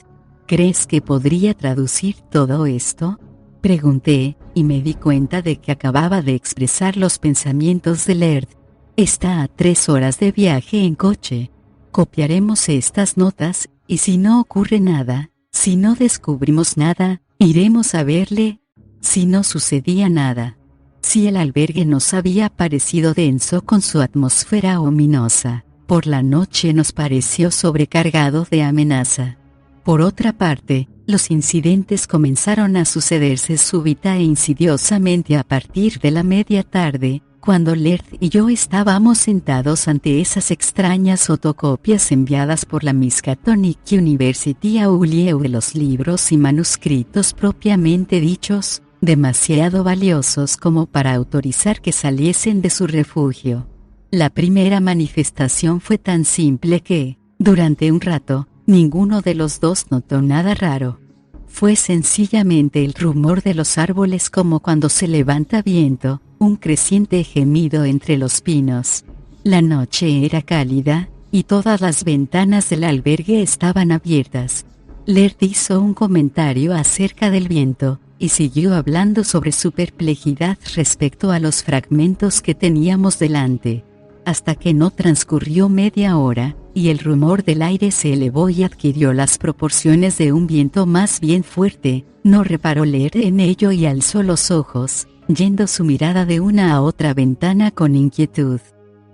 ¿Crees que podría traducir todo esto?, pregunté, y me di cuenta de que acababa de expresar los pensamientos de Laird. Está a 3 horas de viaje en coche. Copiaremos estas notas, y si no ocurre nada, si no descubrimos nada, iremos a verle. Si no sucedía nada. Si el albergue nos había parecido denso con su atmósfera ominosa, por la noche nos pareció sobrecargado de amenaza. Por otra parte, los incidentes comenzaron a sucederse súbita e insidiosamente a partir de la media tarde, cuando Laird y yo estábamos sentados ante esas extrañas fotocopias enviadas por la Miskatonic University a Ulieu de los libros y manuscritos propiamente dichos, demasiado valiosos como para autorizar que saliesen de su refugio. La primera manifestación fue tan simple que, durante un rato, ninguno de los dos notó nada raro. Fue sencillamente el rumor de los árboles como cuando se levanta viento, un creciente gemido entre los pinos. La noche era cálida, y todas las ventanas del albergue estaban abiertas. Laird hizo un comentario acerca del viento, y siguió hablando sobre su perplejidad respecto a los fragmentos que teníamos delante. Hasta que no transcurrió media hora, y el rumor del aire se elevó y adquirió las proporciones de un viento más bien fuerte, no reparó Laird en ello y alzó los ojos, yendo su mirada de una a otra ventana con inquietud.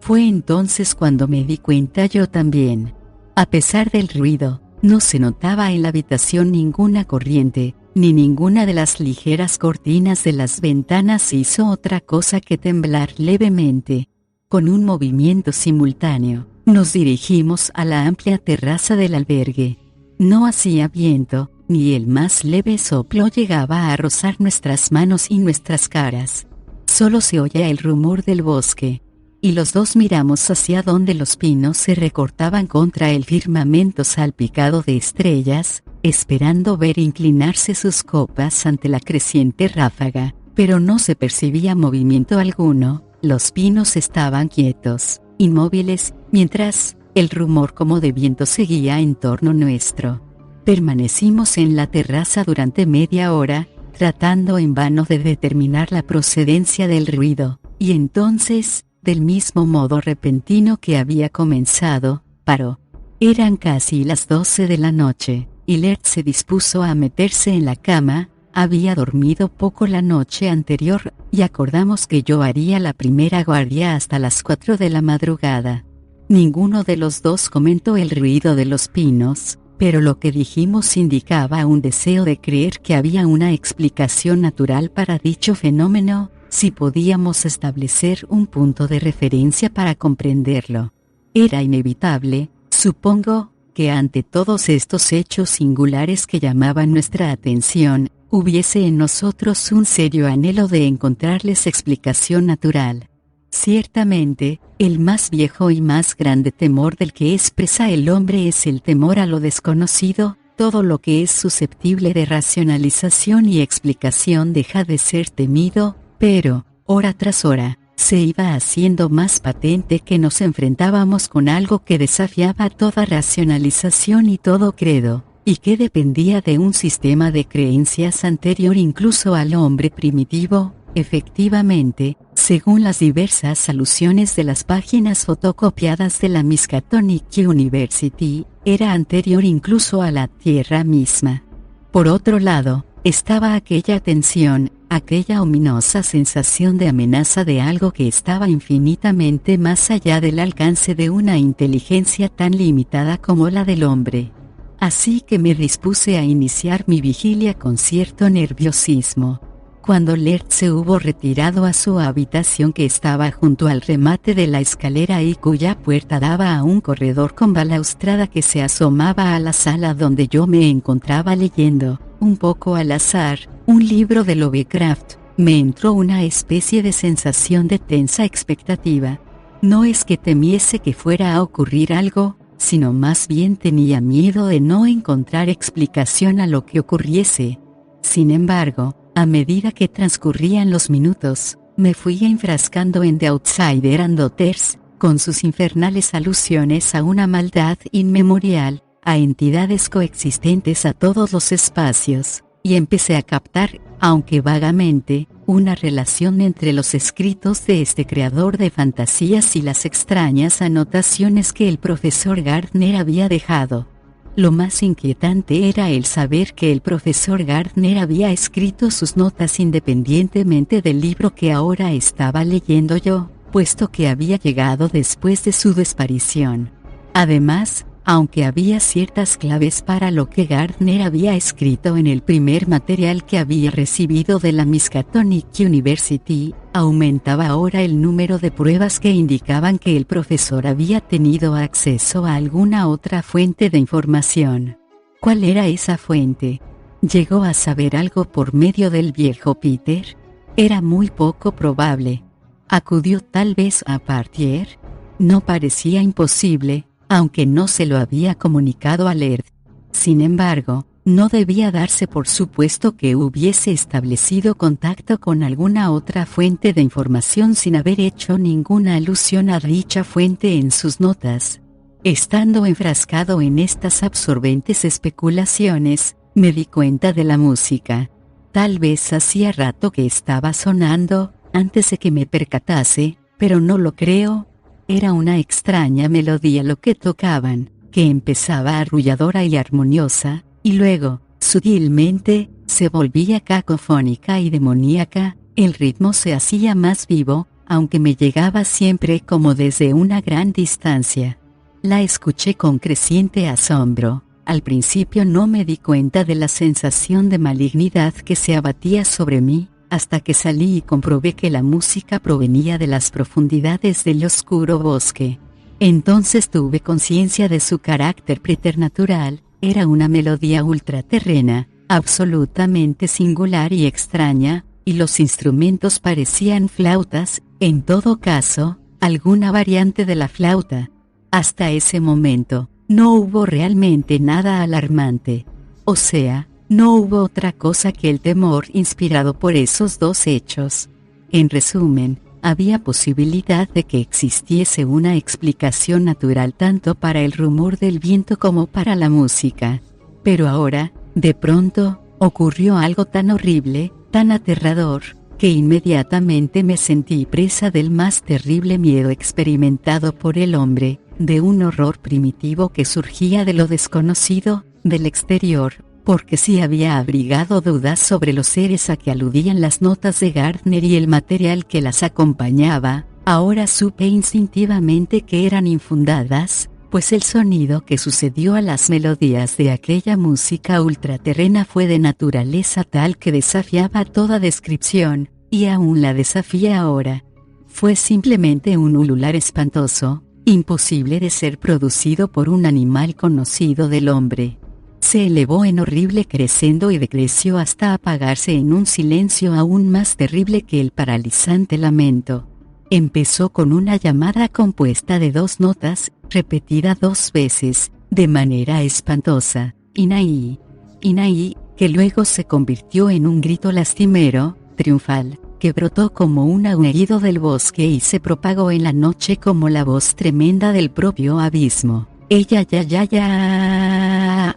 Fue entonces cuando me di cuenta yo también. A pesar del ruido, no se notaba en la habitación ninguna corriente, ni ninguna de las ligeras cortinas de las ventanas hizo otra cosa que temblar levemente. Con un movimiento simultáneo, nos dirigimos a la amplia terraza del albergue. No hacía viento, ni el más leve soplo llegaba a rozar nuestras manos y nuestras caras. Solo se oía el rumor del bosque. Y los dos miramos hacia donde los pinos se recortaban contra el firmamento salpicado de estrellas, esperando ver inclinarse sus copas ante la creciente ráfaga, pero no se percibía movimiento alguno. Los pinos estaban quietos, inmóviles, mientras el rumor como de viento seguía en torno nuestro. Permanecimos en la terraza durante media hora, tratando en vano de determinar la procedencia del ruido, y entonces, del mismo modo repentino que había comenzado, paró. Eran casi las 12 de la noche, y Laird se dispuso a meterse en la cama. Había dormido poco la noche anterior, y acordamos que yo haría la primera guardia hasta las 4 de la madrugada. Ninguno de los dos comentó el ruido de los pinos, pero lo que dijimos indicaba un deseo de creer que había una explicación natural para dicho fenómeno, si podíamos establecer un punto de referencia para comprenderlo. Era inevitable, supongo, que ante todos estos hechos singulares que llamaban nuestra atención, hubiese en nosotros un serio anhelo de encontrarles explicación natural. Ciertamente, el más viejo y más grande temor del que expresa el hombre es el temor a lo desconocido. Todo lo que es susceptible de racionalización y explicación deja de ser temido, pero, hora tras hora, se iba haciendo más patente que nos enfrentábamos con algo que desafiaba toda racionalización y todo credo, y que dependía de un sistema de creencias anterior incluso al hombre primitivo. Efectivamente, según las diversas alusiones de las páginas fotocopiadas de la Miskatonic University, era anterior incluso a la Tierra misma. Por otro lado, estaba aquella tensión, aquella ominosa sensación de amenaza de algo que estaba infinitamente más allá del alcance de una inteligencia tan limitada como la del hombre. Así que me dispuse a iniciar mi vigilia con cierto nerviosismo. Cuando Laird se hubo retirado a su habitación, que estaba junto al remate de la escalera y cuya puerta daba a un corredor con balaustrada que se asomaba a la sala donde yo me encontraba leyendo, un poco al azar, un libro de Lovecraft, me entró una especie de sensación de tensa expectativa. No es que temiese que fuera a ocurrir algo, sino más bien tenía miedo de no encontrar explicación a lo que ocurriese. Sin embargo, a medida que transcurrían los minutos, me fui enfrascando en The Outsider and Others, con sus infernales alusiones a una maldad inmemorial, a entidades coexistentes a todos los espacios, y empecé a captar, aunque vagamente, una relación entre los escritos de este creador de fantasías y las extrañas anotaciones que el profesor Gardner había dejado. Lo más inquietante era el saber que el profesor Gardner había escrito sus notas independientemente del libro que ahora estaba leyendo yo, puesto que había llegado después de su desaparición. Además, aunque había ciertas claves para lo que Gardner había escrito en el primer material que había recibido de la Miskatonic University, aumentaba ahora el número de pruebas que indicaban que el profesor había tenido acceso a alguna otra fuente de información. ¿Cuál era esa fuente? ¿Llegó a saber algo por medio del viejo Peter? Era muy poco probable. ¿Acudió tal vez a Partier? No parecía imposible, aunque no se lo había comunicado a Laird. Sin embargo, no debía darse por supuesto que hubiese establecido contacto con alguna otra fuente de información sin haber hecho ninguna alusión a dicha fuente en sus notas. Estando enfrascado en estas absorbentes especulaciones, me di cuenta de la música. Tal vez hacía rato que estaba sonando, antes de que me percatase, pero no lo creo. Era una extraña melodía lo que tocaban, que empezaba arrulladora y armoniosa, y luego, sutilmente, se volvía cacofónica y demoníaca. El ritmo se hacía más vivo, aunque me llegaba siempre como desde una gran distancia. La escuché con creciente asombro. Al principio no me di cuenta de la sensación de malignidad que se abatía sobre mí, hasta que salí y comprobé que la música provenía de las profundidades del oscuro bosque. Entonces tuve conciencia de su carácter preternatural. Era una melodía ultraterrena, absolutamente singular y extraña, y los instrumentos parecían flautas, en todo caso, alguna variante de la flauta. Hasta ese momento, no hubo realmente nada alarmante. O sea, no hubo otra cosa que el temor inspirado por esos dos hechos. En resumen, había posibilidad de que existiese una explicación natural tanto para el rumor del viento como para la música. Pero ahora, de pronto, ocurrió algo tan horrible, tan aterrador, que inmediatamente me sentí presa del más terrible miedo experimentado por el hombre, de un horror primitivo que surgía de lo desconocido, del exterior, porque sí había abrigado dudas sobre los seres a que aludían las notas de Gardner y el material que las acompañaba. Ahora supe instintivamente que eran infundadas, pues el sonido que sucedió a las melodías de aquella música ultraterrena fue de naturaleza tal que desafiaba toda descripción, y aún la desafía ahora. Fue simplemente un ulular espantoso, imposible de ser producido por un animal conocido del hombre. Se elevó en horrible crescendo y decreció hasta apagarse en un silencio aún más terrible que el paralizante lamento. Empezó con una llamada compuesta de 2 notas, repetida 2 veces, de manera espantosa, Inaí, Inaí, que luego se convirtió en un grito lastimero, triunfal, que brotó como un aullido del bosque y se propagó en la noche como la voz tremenda del propio abismo. Ella ya,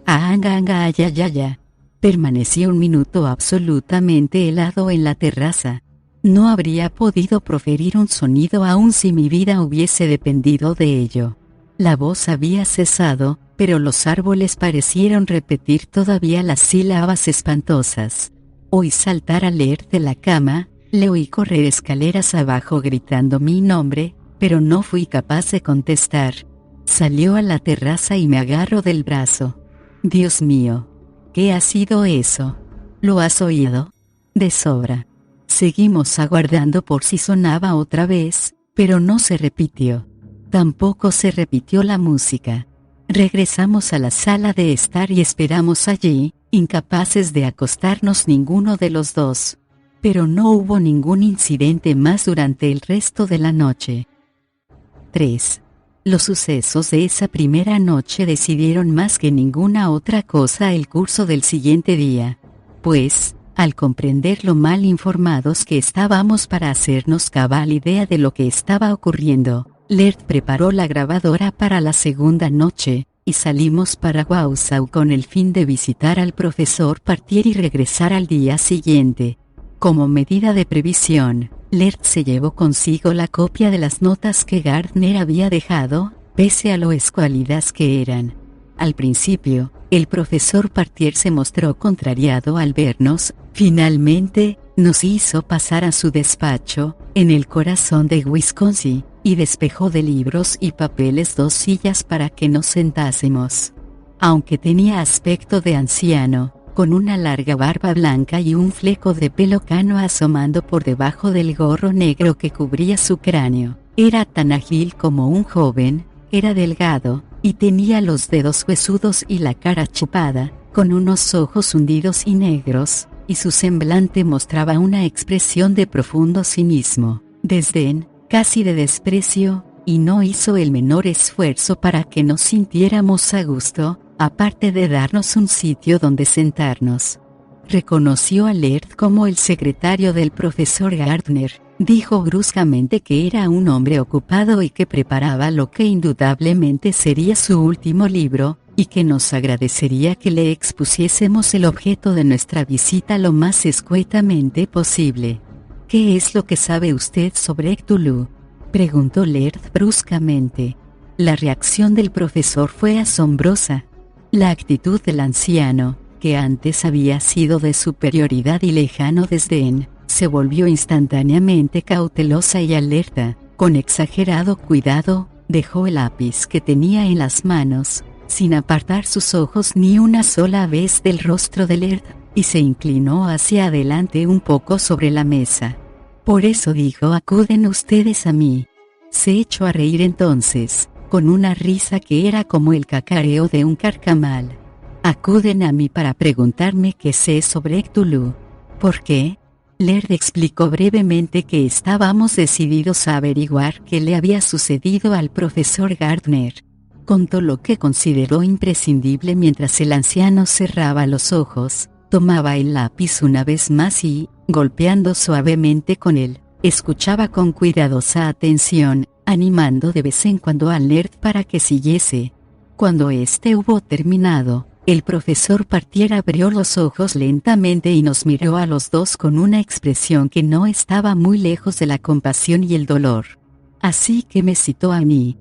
anga ya. Permanecí un minuto absolutamente helado en la terraza. No habría podido proferir un sonido aun si mi vida hubiese dependido de ello. La voz había cesado, pero los árboles parecieron repetir todavía las sílabas espantosas. Oí saltar a Laird de la cama, le oí correr escaleras abajo gritando mi nombre, pero no fui capaz de contestar. Salió a la terraza y me agarró del brazo. Dios mío, ¿qué ha sido eso? ¿Lo has oído? De sobra. Seguimos aguardando por si sonaba otra vez, pero no se repitió. Tampoco se repitió la música. Regresamos a la sala de estar y esperamos allí, incapaces de acostarnos ninguno de los dos. Pero no hubo ningún incidente más durante el resto de la noche. 3. Los sucesos de esa primera noche decidieron más que ninguna otra cosa el curso del siguiente día. Pues, al comprender lo mal informados que estábamos para hacernos cabal idea de lo que estaba ocurriendo, Laird preparó la grabadora para la segunda noche, y salimos para Wausau con el fin de visitar al profesor Partier y regresar al día siguiente. Como medida de previsión, Laird se llevó consigo la copia de las notas que Gardner había dejado, pese a lo escuálidas que eran. Al principio, el profesor Partier se mostró contrariado al vernos. Finalmente, nos hizo pasar a su despacho, en el corazón de Wisconsin, y despejó de libros y papeles 2 sillas para que nos sentásemos. Aunque tenía aspecto de anciano, con una larga barba blanca y un fleco de pelo cano asomando por debajo del gorro negro que cubría su cráneo, era tan ágil como un joven, era delgado, y tenía los dedos huesudos y la cara chupada, con unos ojos hundidos y negros, y su semblante mostraba una expresión de profundo cinismo, desdén, casi de desprecio, y no hizo el menor esfuerzo para que nos sintiéramos a gusto, aparte de darnos un sitio donde sentarnos. Reconoció a Laird como el secretario del profesor Gardner, dijo bruscamente que era un hombre ocupado y que preparaba lo que indudablemente sería su último libro, y que nos agradecería que le expusiésemos el objeto de nuestra visita lo más escuetamente posible. ¿Qué es lo que sabe usted sobre Cthulhu?, preguntó Laird bruscamente. La reacción del profesor fue asombrosa. La actitud del anciano, que antes había sido de superioridad y lejano desdén, se volvió instantáneamente cautelosa y alerta. Con exagerado cuidado, dejó el lápiz que tenía en las manos, sin apartar sus ojos ni una sola vez del rostro de Laird, y se inclinó hacia adelante un poco sobre la mesa. Por eso dijo: acuden ustedes a mí. Se echó a reír entonces, con una risa que era como el cacareo de un carcamal. Acuden a mí para preguntarme qué sé sobre Cthulhu. ¿Por qué? Laird explicó brevemente que estábamos decididos a averiguar qué le había sucedido al profesor Gardner. Contó lo que consideró imprescindible mientras el anciano cerraba los ojos, tomaba el lápiz una vez más y, golpeando suavemente con él, escuchaba con cuidadosa atención, animando de vez en cuando a Laird para que siguiese. Cuando éste hubo terminado, el profesor Partier abrió los ojos lentamente y nos miró a los dos con una expresión que no estaba muy lejos de la compasión y el dolor. Así que me citó a mí,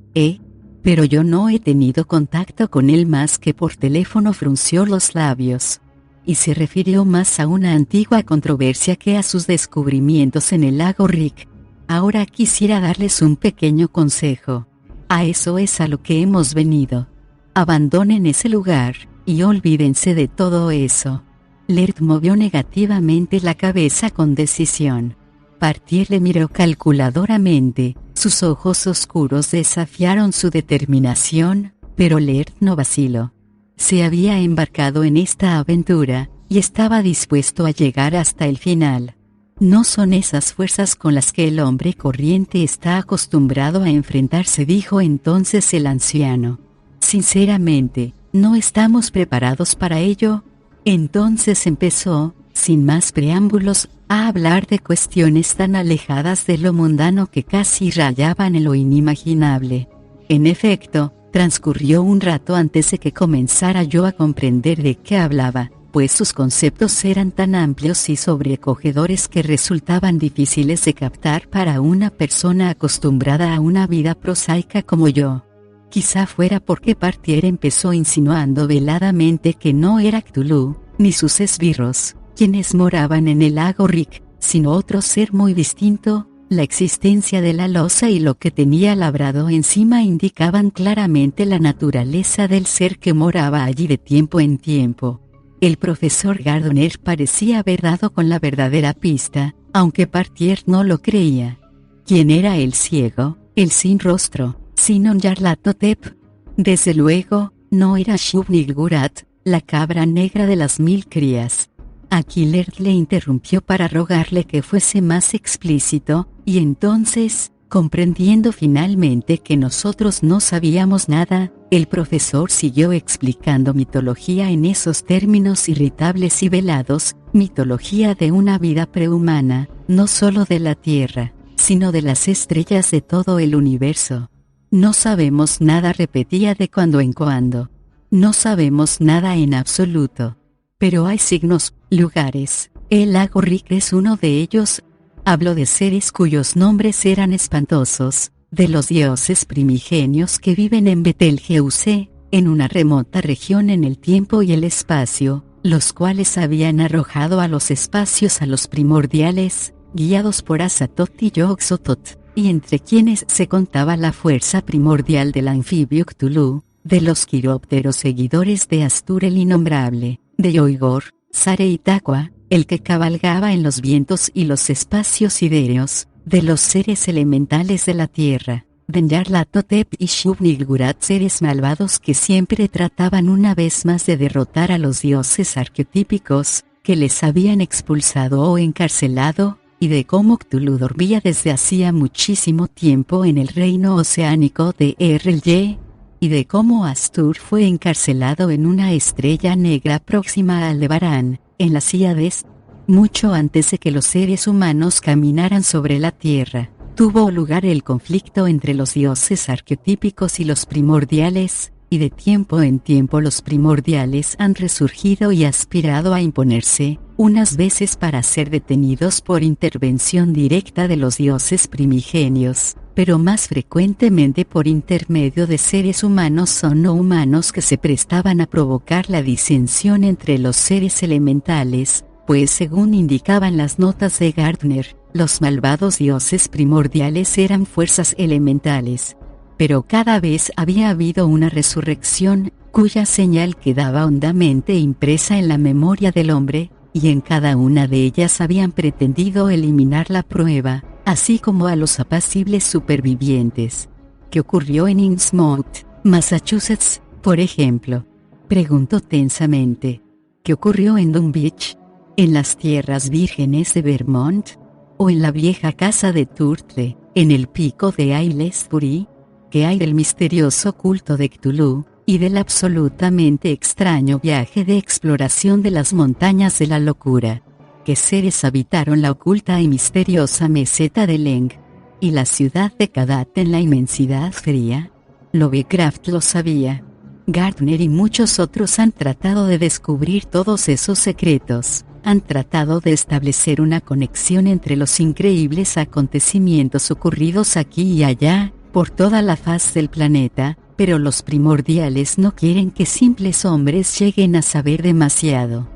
pero yo no he tenido contacto con él más que por teléfono. Frunció los labios, y se refirió más a una antigua controversia que a sus descubrimientos en el lago Rick. Ahora quisiera darles un pequeño consejo. A eso es a lo que hemos venido. Abandonen ese lugar, y olvídense de todo eso. Laird movió negativamente la cabeza con decisión. Partir le miró calculadoramente, sus ojos oscuros desafiaron su determinación, pero Laird no vaciló. Se había embarcado en esta aventura, y estaba dispuesto a llegar hasta el final. No son esas fuerzas con las que el hombre corriente está acostumbrado a enfrentarse, dijo entonces el anciano. Sinceramente, no estamos preparados para ello. Entonces empezó, sin más preámbulos, a hablar de cuestiones tan alejadas de lo mundano que casi rayaban en lo inimaginable. En efecto, transcurrió un rato antes de que comenzara yo a comprender de qué hablaba, pues sus conceptos eran tan amplios y sobrecogedores que resultaban difíciles de captar para una persona acostumbrada a una vida prosaica como yo. Quizá fuera porque Partir empezó insinuando veladamente que no era Cthulhu, ni sus esbirros, quienes moraban en el lago Rick, sino otro ser muy distinto. La existencia de la losa y lo que tenía labrado encima indicaban claramente la naturaleza del ser que moraba allí de tiempo en tiempo. El profesor Gardner parecía haber dado con la verdadera pista, aunque Partir no lo creía. ¿Quién era el ciego, el sin rostro, sino Nyarlathotep? Desde luego, no era Shub-Niggurath, la cabra negra de las 1000 crías. Aquí Laird le interrumpió para rogarle que fuese más explícito, y entonces, comprendiendo finalmente que nosotros no sabíamos nada, el profesor siguió explicando mitología en esos términos irritables y velados, mitología de una vida prehumana, no solo de la Tierra, sino de las estrellas de todo el universo. No sabemos nada, repetía de cuando en cuando. No sabemos nada en absoluto. Pero hay signos, lugares. El lago Rick es uno de ellos. Hablo de seres cuyos nombres eran espantosos, de los dioses primigenios que viven en Betelgeuse, en una remota región en el tiempo y el espacio, los cuales habían arrojado a los espacios a los primordiales, guiados por Azathoth y Yog-Sothoth, y entre quienes se contaba la fuerza primordial del anfibio Cthulhu, de los quirópteros seguidores de Astur el innombrable, de Yoigor, Sare y Taqua, el que cabalgaba en los vientos y los espacios sidereos, de los seres elementales de la tierra, de Nyarlathotep y Shub-Niggurath, seres malvados que siempre trataban una vez más de derrotar a los dioses arquetípicos, que les habían expulsado o encarcelado, y de cómo Cthulhu dormía desde hacía muchísimo tiempo en el reino oceánico de RY, y de cómo Astur fue encarcelado en una estrella negra próxima a Aldebarán, en las Híades, mucho antes de que los seres humanos caminaran sobre la tierra. Tuvo lugar el conflicto entre los dioses arquetípicos y los primordiales, y de tiempo en tiempo los primordiales han resurgido y aspirado a imponerse, unas veces para ser detenidos por intervención directa de los dioses primigenios, pero más frecuentemente por intermedio de seres humanos o no humanos que se prestaban a provocar la disensión entre los seres elementales, pues según indicaban las notas de Gardner, los malvados dioses primordiales eran fuerzas elementales. Pero cada vez había habido una resurrección, cuya señal quedaba hondamente impresa en la memoria del hombre, y en cada una de ellas habían pretendido eliminar la prueba, así como a los apacibles supervivientes. ¿Qué ocurrió en Innsmouth, Massachusetts, por ejemplo? Preguntó tensamente. ¿Qué ocurrió en Dunwich? ¿En las tierras vírgenes de Vermont? ¿O en la vieja casa de Turtle, en el pico de Aylesbury? ¿Qué hay del misterioso culto de Cthulhu, y del absolutamente extraño viaje de exploración de las montañas de la locura? ¿Qué seres habitaron la oculta y misteriosa meseta de Leng, y la ciudad de Kadat en la inmensidad fría? Lovecraft lo sabía. Gardner y muchos otros han tratado de descubrir todos esos secretos, han tratado de establecer una conexión entre los increíbles acontecimientos ocurridos aquí y allá, por toda la faz del planeta, pero los primordiales no quieren que simples hombres lleguen a saber demasiado.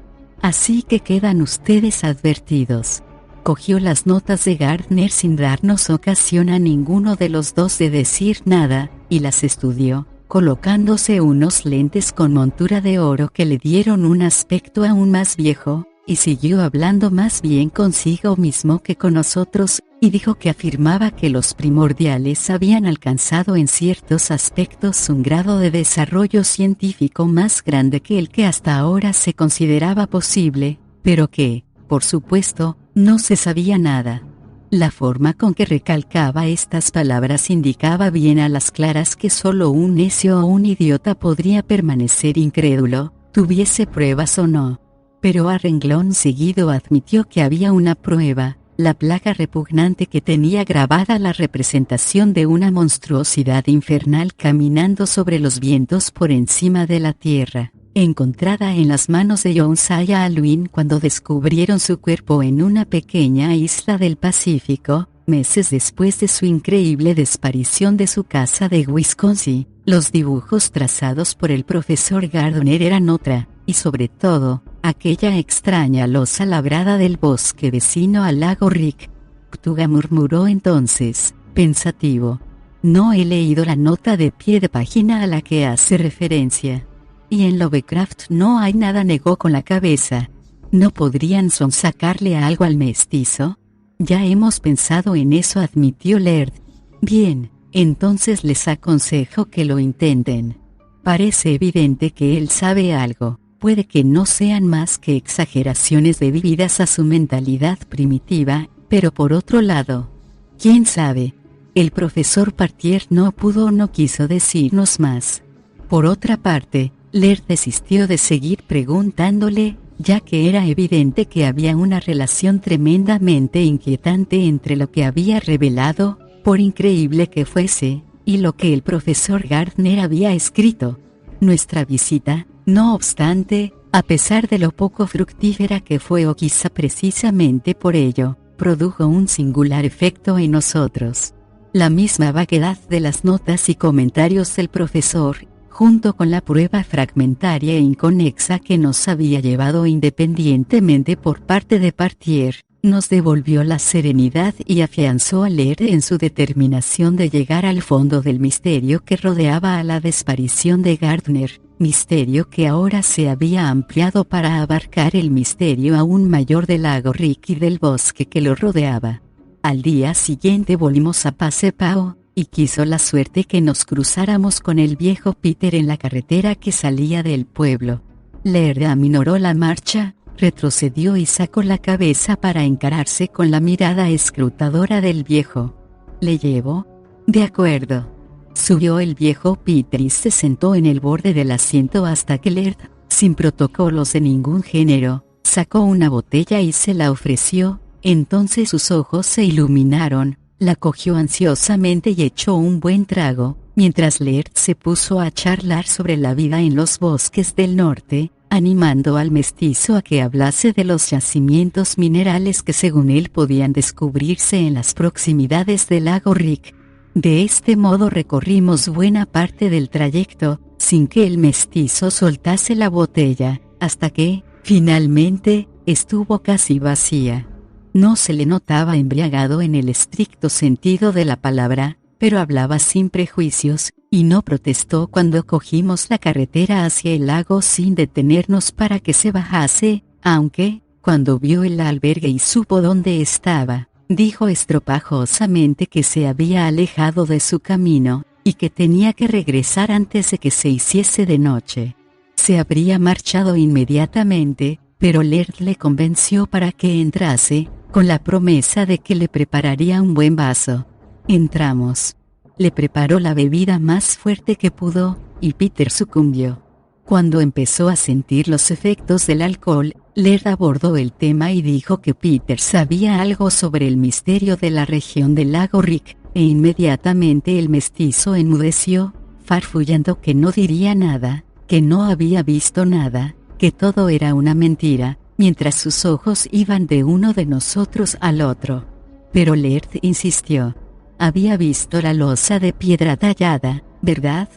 Así que quedan ustedes advertidos. cogió las notas de Gardner sin darnos ocasión a ninguno de los dos de decir nada, y las estudió, colocándose unos lentes con montura de oro que le dieron un aspecto aún más viejo, y siguió hablando más bien consigo mismo que con nosotros, y dijo que afirmaba que los primordiales habían alcanzado en ciertos aspectos un grado de desarrollo científico más grande que el que hasta ahora se consideraba posible, pero que, por supuesto, no se sabía nada. La forma con que recalcaba estas palabras indicaba bien a las claras que solo un necio o un idiota podría permanecer incrédulo, tuviese pruebas o no. Pero a renglón seguido admitió que había una prueba, la placa repugnante que tenía grabada la representación de una monstruosidad infernal caminando sobre los vientos por encima de la tierra, encontrada en las manos de Josiah Alwyn cuando descubrieron su cuerpo en una pequeña isla del Pacífico, meses después de su increíble desaparición de su casa de Wisconsin. Los dibujos trazados por el profesor Gardner eran otra, y sobre todo, aquella extraña losa labrada del bosque vecino al lago Rick. Cthulhu murmuró entonces, pensativo. No he leído la nota de pie de página a la que hace referencia. Y en Lovecraft no hay nada, negó con la cabeza. ¿No podrían sonsacarle algo al mestizo? Ya hemos pensado en eso, admitió Laird. Bien, entonces les aconsejo que lo intenten. Parece evidente que él sabe algo. Puede que no sean más que exageraciones debidas a su mentalidad primitiva, pero por otro lado, ¿quién sabe? El profesor Partier no pudo o no quiso decirnos más. Por otra parte, Laird desistió de seguir preguntándole, ya que era evidente que había una relación tremendamente inquietante entre lo que había revelado, por increíble que fuese, y lo que el profesor Gardner había escrito. Nuestra visita, no obstante, a pesar de lo poco fructífera que fue o quizá precisamente por ello, produjo un singular efecto en nosotros. La misma vaguedad de las notas y comentarios del profesor, junto con la prueba fragmentaria e inconexa que nos había llevado independientemente por parte de Partier, nos devolvió la serenidad y afianzó a Laird en su determinación de llegar al fondo del misterio que rodeaba a la desaparición de Gardner, misterio que ahora se había ampliado para abarcar el misterio aún mayor del lago Rick y del bosque que lo rodeaba. Al día siguiente volvimos a Pasepao, y quiso la suerte que nos cruzáramos con el viejo Peter en la carretera que salía del pueblo. Laird aminoró la marcha, retrocedió y sacó la cabeza para encararse con la mirada escrutadora del viejo. ¿Le llevo? De acuerdo. Subió el viejo Peter y se sentó en el borde del asiento hasta que Laird, sin protocolos de ningún género, sacó una botella y se la ofreció. Entonces sus ojos se iluminaron, la cogió ansiosamente y echó un buen trago, mientras Laird se puso a charlar sobre la vida en los bosques del norte, animando al mestizo a que hablase de los yacimientos minerales que según él podían descubrirse en las proximidades del lago Rick. De este modo recorrimos buena parte del trayecto, sin que el mestizo soltase la botella, hasta que, finalmente, estuvo casi vacía. No se le notaba embriagado en el estricto sentido de la palabra, pero hablaba sin prejuicios, y no protestó cuando cogimos la carretera hacia el lago sin detenernos para que se bajase, aunque, cuando vio el albergue y supo dónde estaba, dijo estropajosamente que se había alejado de su camino, y que tenía que regresar antes de que se hiciese de noche. Se habría marchado inmediatamente, pero Laird le convenció para que entrase, con la promesa de que le prepararía un buen vaso. Entramos. Le preparó la bebida más fuerte que pudo, y Peter sucumbió. Cuando empezó a sentir los efectos del alcohol, Laird abordó el tema y dijo que Peter sabía algo sobre el misterio de la región del lago Rick, e inmediatamente el mestizo enmudeció, farfullando que no diría nada, que no había visto nada, que todo era una mentira, mientras sus ojos iban de uno de nosotros al otro. Pero Laird insistió. Había visto la losa de piedra tallada, ¿verdad?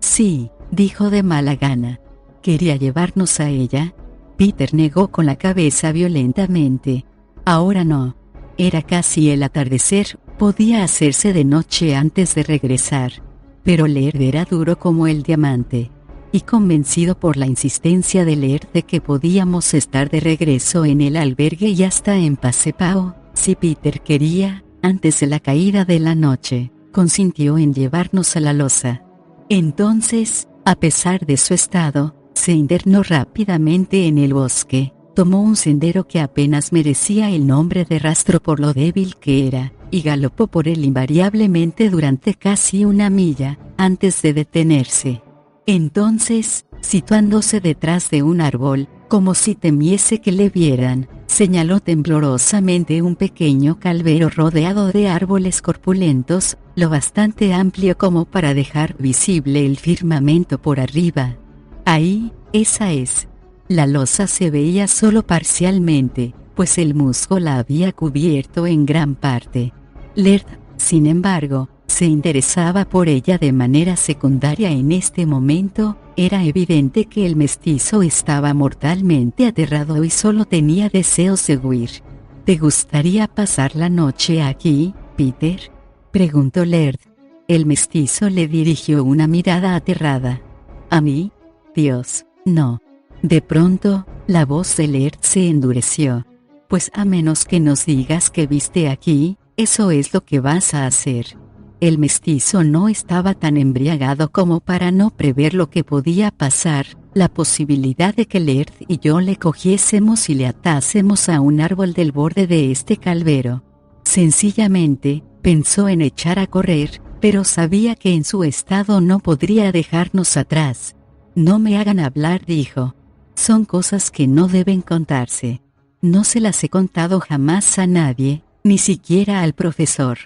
Sí, dijo de mala gana. ¿Quería llevarnos a ella? Peter negó con la cabeza violentamente. Ahora no. Era casi el atardecer, podía hacerse de noche antes de regresar. Pero Laird era duro como el diamante. Y convencido por la insistencia de Laird de que podíamos estar de regreso en el albergue y hasta en Pasepao, si Peter quería, antes de la caída de la noche, consintió en llevarnos a la losa. Entonces, a pesar de su estado, se internó rápidamente en el bosque, tomó un sendero que apenas merecía el nombre de rastro por lo débil que era, y galopó por él invariablemente durante casi una milla, antes de detenerse. Entonces, situándose detrás de un árbol, como si temiese que le vieran, señaló temblorosamente un pequeño calvero rodeado de árboles corpulentos, lo bastante amplio como para dejar visible el firmamento por arriba. Ahí, esa es. La losa se veía solo parcialmente, pues el musgo la había cubierto en gran parte. Laird, sin embargo, se interesaba por ella de manera secundaria en este momento. Era evidente que el mestizo estaba mortalmente aterrado y solo tenía deseos de huir. ¿Te gustaría pasar la noche aquí, Peter?, preguntó Laird. El mestizo le dirigió una mirada aterrada. ¿A mí? Dios, no. De pronto, la voz de Laird se endureció. Pues a menos que nos digas que viste aquí, eso es lo que vas a hacer. El mestizo no estaba tan embriagado como para no prever lo que podía pasar, la posibilidad de que Laird y yo le cogiésemos y le atásemos a un árbol del borde de este calvero. Sencillamente, pensó en echar a correr, pero sabía que en su estado no podría dejarnos atrás. No me hagan hablar, dijo. Son cosas que no deben contarse. No se las he contado jamás a nadie, ni siquiera al profesor.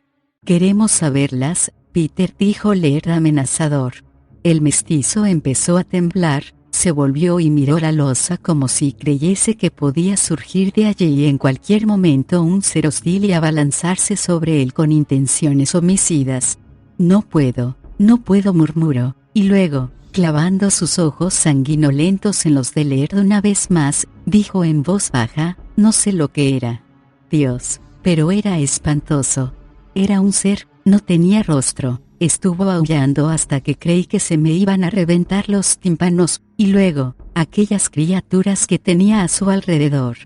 Queremos saberlas, Peter, dijo Laird amenazador. El mestizo empezó a temblar, se volvió y miró la losa como si creyese que podía surgir de allí en cualquier momento un ser hostil y abalanzarse sobre él con intenciones homicidas. No puedo, murmuró, y luego, clavando sus ojos sanguinolentos en los de Laird una vez más, dijo en voz baja, no sé lo que era. Dios, pero era espantoso. Era un ser, no tenía rostro, estuvo aullando hasta que creí que se me iban a reventar los tímpanos, y luego, aquellas criaturas que tenía a su alrededor.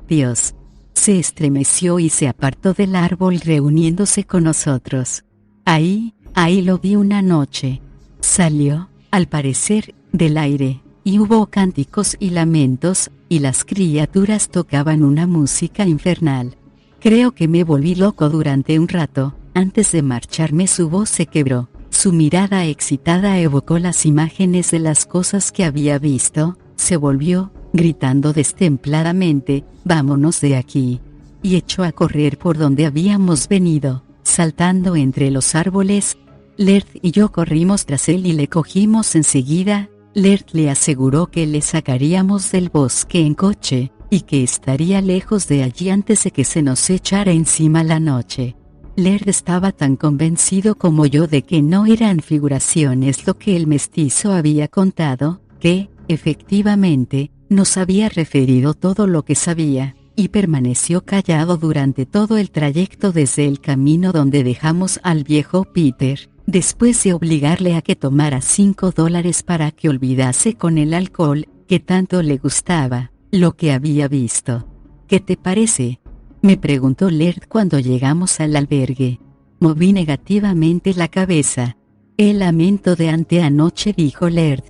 Dios. Se estremeció y se apartó del árbol reuniéndose con nosotros. Ahí lo vi una noche. Salió, al parecer, del aire, y hubo cánticos y lamentos, y las criaturas tocaban una música infernal. Creo que me volví loco durante un rato. Antes de marcharme su voz se quebró, su mirada excitada evocó las imágenes de las cosas que había visto, se volvió, gritando destempladamente, vámonos de aquí, y echó a correr por donde habíamos venido, saltando entre los árboles. Laird y yo corrimos tras él y le cogimos enseguida. Laird le aseguró que le sacaríamos del bosque en coche, y que estaría lejos de allí antes de que se nos echara encima la noche. Laird estaba tan convencido como yo de que no eran figuraciones lo que el mestizo había contado, que, efectivamente, nos había referido todo lo que sabía, y permaneció callado durante todo el trayecto desde el camino donde dejamos al viejo Peter, después de obligarle a que tomara $5 para que olvidase con el alcohol, que tanto le gustaba, lo que había visto. ¿Qué te parece?, me preguntó Laird cuando llegamos al albergue. Moví negativamente la cabeza. El lamento de anteanoche, dijo Laird.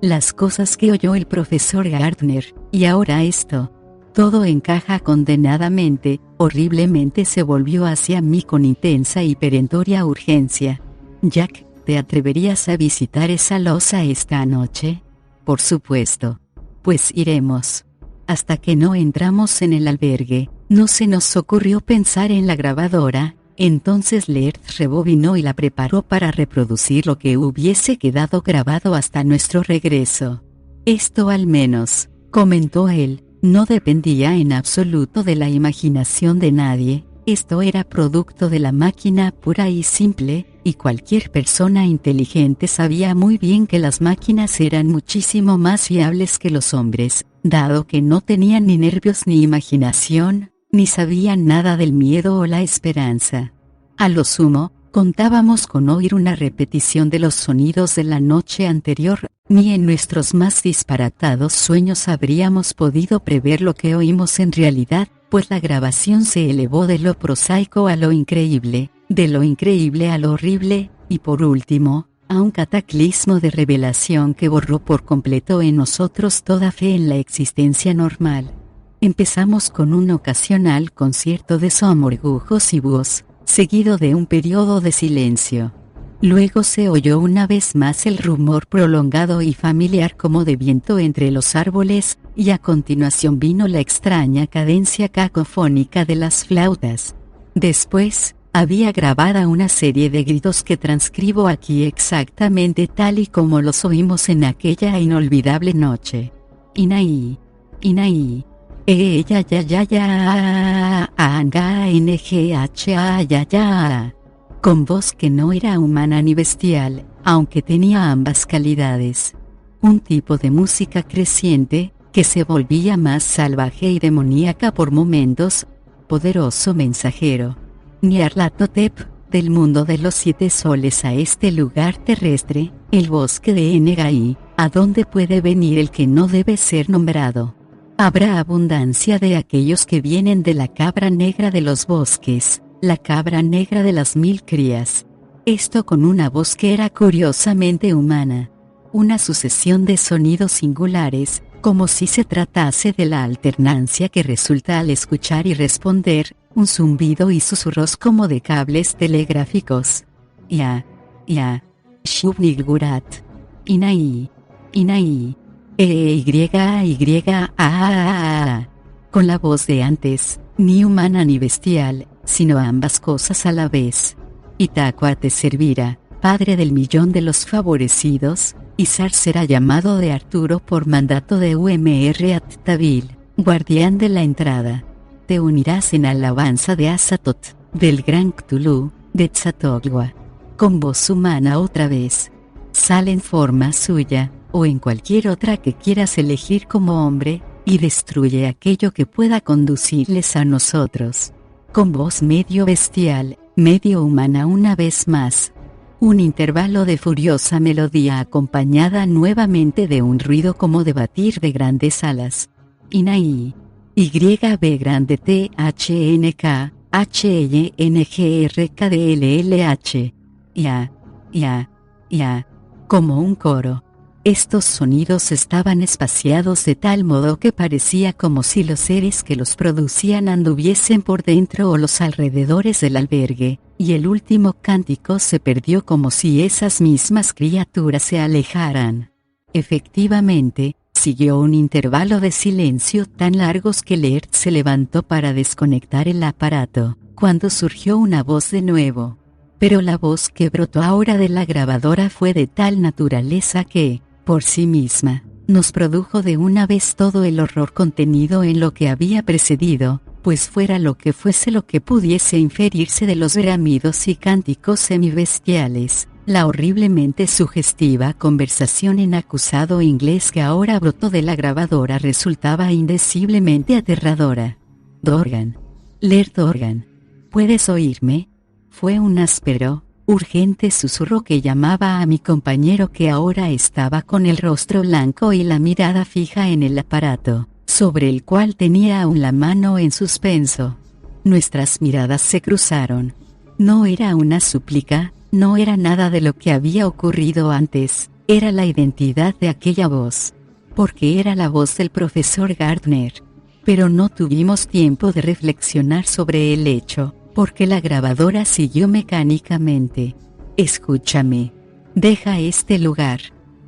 Las cosas que oyó el profesor Gardner, y ahora esto. Todo encaja condenadamente, horriblemente. Se volvió hacia mí con intensa y perentoria urgencia. Jack, ¿te atreverías a visitar esa losa esta noche? Por supuesto. Pues iremos. Hasta que no entramos en el albergue, no se nos ocurrió pensar en la grabadora. Entonces Laird rebobinó y la preparó para reproducir lo que hubiese quedado grabado hasta nuestro regreso. Esto al menos, comentó él, no dependía en absoluto de la imaginación de nadie. Esto era producto de la máquina pura y simple, y cualquier persona inteligente sabía muy bien que las máquinas eran muchísimo más fiables que los hombres, dado que no tenían ni nervios ni imaginación. ni sabían nada del miedo o la esperanza. A lo sumo, contábamos con oír una repetición de los sonidos de la noche anterior, ni en nuestros más disparatados sueños habríamos podido prever lo que oímos en realidad, pues la grabación se elevó de lo prosaico a lo increíble, de lo increíble a lo horrible, y por último, a un cataclismo de revelación que borró por completo en nosotros toda fe en la existencia normal. Empezamos con un ocasional concierto de somorgujos y búhos, seguido de un periodo de silencio. Luego se oyó una vez más el rumor prolongado y familiar como de viento entre los árboles, y a continuación vino la extraña cadencia cacofónica de las flautas. Después, había grabada una serie de gritos que transcribo aquí exactamente tal y como los oímos en aquella inolvidable noche. Inaí, Inaí, ya ya ya ya, anga ngha ya ya. Con voz que no era humana ni bestial, aunque tenía ambas calidades. Un tipo de música creciente, que se volvía más salvaje y demoníaca por momentos, poderoso mensajero. Nyarlathotep, del mundo de los 7 soles a este lugar terrestre, el bosque de Engai, a donde puede venir el que no debe ser nombrado. Habrá abundancia de aquellos que vienen de la cabra negra de los bosques, la cabra negra de las 1000 crías. Esto con una voz que era curiosamente humana. Una sucesión de sonidos singulares, como si se tratase de la alternancia que resulta al escuchar y responder, un zumbido y susurros como de cables telegráficos. Ya, Shubnigurat. Inaí, Inaí. Con la voz de antes, ni humana ni bestial, sino ambas cosas a la vez. Itaqua te servirá, padre del millón de los favorecidos, Izar será llamado de Arturo por mandato de UMR Attabil, guardián de la entrada. Te unirás en alabanza de Azatoth, del gran Cthulhu, de Tzatogua. Con voz humana otra vez. Sal en forma suya, o en cualquier otra que quieras elegir como hombre, y destruye aquello que pueda conducirles a nosotros. Con voz medio bestial, medio humana una vez más. Un intervalo de furiosa melodía acompañada nuevamente de un ruido como de batir de grandes alas. Inaí. YB grande THNK, HYNGRKDLLH. Ya. Como un coro. Estos sonidos estaban espaciados de tal modo que parecía como si los seres que los producían anduviesen por dentro o los alrededores del albergue, y el último cántico se perdió como si esas mismas criaturas se alejaran. Efectivamente, siguió un intervalo de silencio tan largos que Laird se levantó para desconectar el aparato, cuando surgió una voz de nuevo. Pero la voz que brotó ahora de la grabadora fue de tal naturaleza que, por sí misma, nos produjo de una vez todo el horror contenido en lo que había precedido, pues fuera lo que fuese lo que pudiese inferirse de los bramidos y cánticos semibestiales, la horriblemente sugestiva conversación en acusado inglés que ahora brotó de la grabadora resultaba indeciblemente aterradora. Dorgan. Laird Dorgan. ¿Puedes oírme? Fue un áspero, urgente susurro que llamaba a mi compañero que ahora estaba con el rostro blanco y la mirada fija en el aparato, sobre el cual tenía aún la mano en suspenso. Nuestras miradas se cruzaron. No era una súplica, no era nada de lo que había ocurrido antes, era la identidad de aquella voz. Porque era la voz del profesor Gardner. Pero no tuvimos tiempo de reflexionar sobre el hecho, porque la grabadora siguió mecánicamente. Escúchame. Deja este lugar.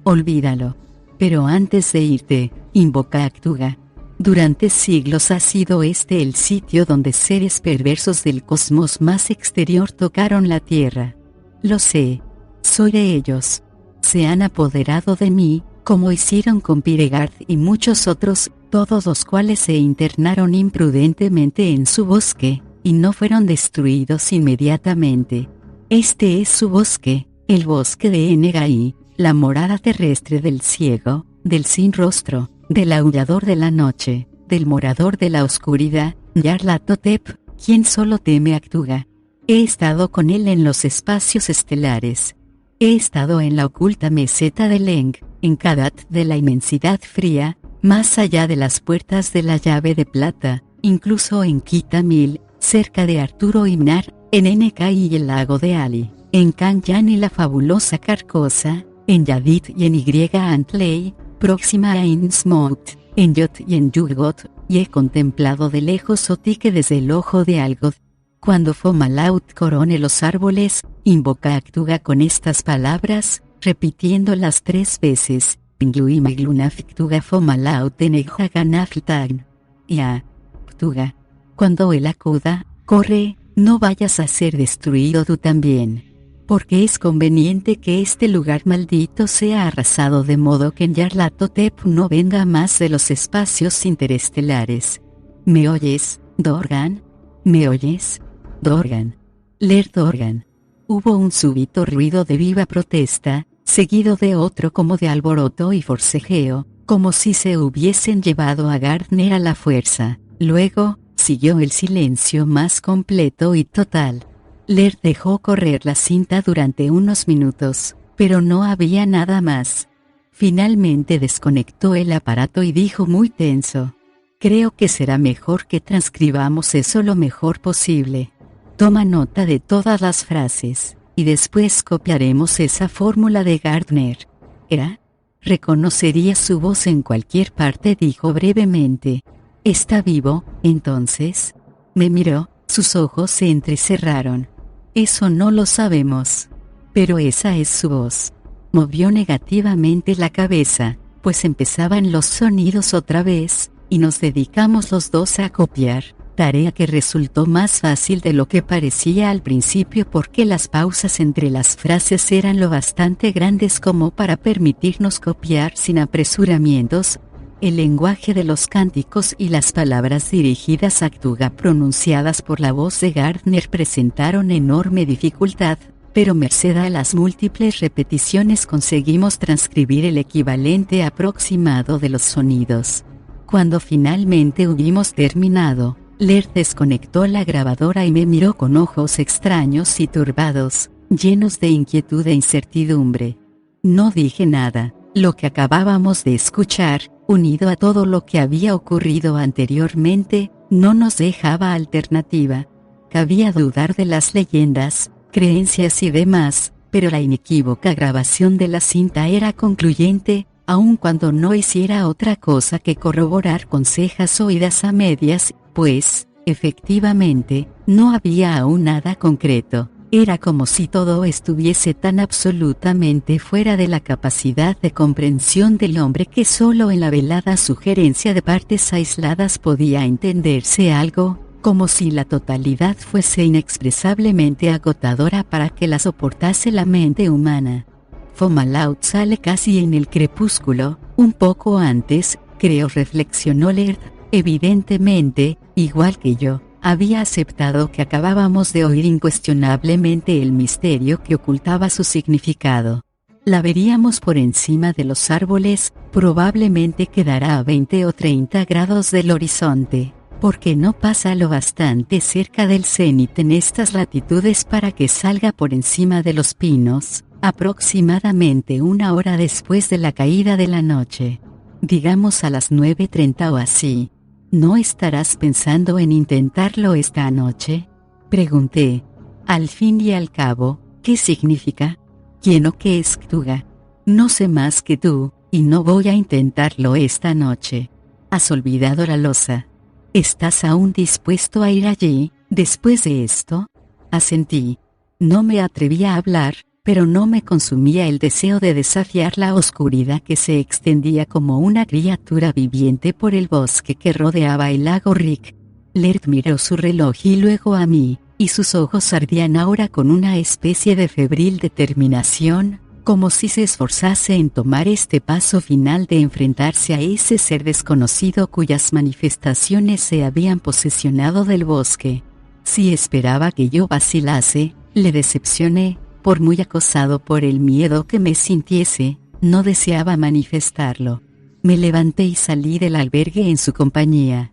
Olvídalo. Pero antes de irte, invoca a Cthugha. Durante siglos ha sido este el sitio donde seres perversos del cosmos más exterior tocaron la tierra. Lo sé. Soy de ellos. Se han apoderado de mí, como hicieron con Piregard y muchos otros, todos los cuales se internaron imprudentemente en su bosque, y no fueron destruidos inmediatamente. Este es su bosque, el bosque de Engai, la morada terrestre del ciego, del sin rostro, del aullador de la noche, del morador de la oscuridad, Nyarlathotep, quien solo teme a Cthulhu. He estado con él en los espacios estelares. He estado en la oculta meseta de Leng, en Kadat de la inmensidad fría, más allá de las puertas de la llave de plata, incluso en Kitamil, cerca de Arturo Imnar, en NK y el lago de Ali, en Kanyan y la fabulosa Carcosa, en Yadit y en Y Antley, próxima a Innsmouth, en Yot y en Yugot, y he contemplado de lejos Otique desde el ojo de Algoth. Cuando Fomalaut corone los árboles, invoca a Cthulhu con estas palabras, repitiéndolas 3 veces, Pinglu Maglunaf Cthulhu Fomalaut Eneghaganafitagn. Ya. Cthulhu. Cuando él acuda, corre, no vayas a ser destruido tú también. Porque es conveniente que este lugar maldito sea arrasado de modo que Nyarlathotep no venga más de los espacios interestelares. ¿Me oyes, Dorgan? ¿Me oyes? Dorgan. Laird Dorgan. Hubo un súbito ruido de viva protesta, seguido de otro como de alboroto y forcejeo, como si se hubiesen llevado a Gardner a la fuerza. Luego, siguió el silencio más completo y total. Laird dejó correr la cinta durante unos minutos, pero no había nada más. Finalmente desconectó el aparato y dijo muy tenso: creo que será mejor que transcribamos eso lo mejor posible. Toma nota de todas las frases, y después copiaremos esa fórmula de Gardner. ¿Era? Reconocería su voz en cualquier parte, dijo brevemente. ¿Está vivo, entonces? Me miró, sus ojos se entrecerraron. Eso no lo sabemos. Pero esa es su voz. Movió negativamente la cabeza, pues empezaban los sonidos otra vez, y nos dedicamos los dos a copiar, tarea que resultó más fácil de lo que parecía al principio porque las pausas entre las frases eran lo bastante grandes como para permitirnos copiar sin apresuramientos. El lenguaje de los cánticos y las palabras dirigidas a Cthulhu pronunciadas por la voz de Gardner presentaron enorme dificultad, pero merced a las múltiples repeticiones conseguimos transcribir el equivalente aproximado de los sonidos. Cuando finalmente hubimos terminado, Laird desconectó la grabadora y me miró con ojos extraños y turbados, llenos de inquietud e incertidumbre. No dije nada. Lo que acabábamos de escuchar, unido a todo lo que había ocurrido anteriormente, no nos dejaba alternativa. Cabía dudar de las leyendas, creencias y demás, pero la inequívoca grabación de la cinta era concluyente, aun cuando no hiciera otra cosa que corroborar con cejas oídas a medias, pues, efectivamente, no había aún nada concreto. Era como si todo estuviese tan absolutamente fuera de la capacidad de comprensión del hombre que solo en la velada sugerencia de partes aisladas podía entenderse algo, como si la totalidad fuese inexpresablemente agotadora para que la soportase la mente humana. Fomalaut sale casi en el crepúsculo, un poco antes, creo, reflexionó Laird. Evidentemente, igual que yo, había aceptado que acabábamos de oír incuestionablemente el misterio que ocultaba su significado. La veríamos por encima de los árboles, probablemente quedará a 20 o 30 grados del horizonte, porque no pasa lo bastante cerca del cenit en estas latitudes para que salga por encima de los pinos, aproximadamente 1 hora después de la caída de la noche. Digamos a las 9:30 o así. ¿No estarás pensando en intentarlo esta noche? Pregunté. Al fin y al cabo, ¿qué significa? ¿Quién o qué es Cthulhu? No sé más que tú, y no voy a intentarlo esta noche. ¿Has olvidado la losa? ¿Estás aún dispuesto a ir allí, después de esto? Asentí. No me atreví a hablar, pero no me consumía el deseo de desafiar la oscuridad que se extendía como una criatura viviente por el bosque que rodeaba el lago Rick. Laird miró su reloj y luego a mí, y sus ojos ardían ahora con una especie de febril determinación, como si se esforzase en tomar este paso final de enfrentarse a ese ser desconocido cuyas manifestaciones se habían posesionado del bosque. Si esperaba que yo vacilase, le decepcioné. Por muy acosado por el miedo que me sintiese, no deseaba manifestarlo. Me levanté y salí del albergue en su compañía.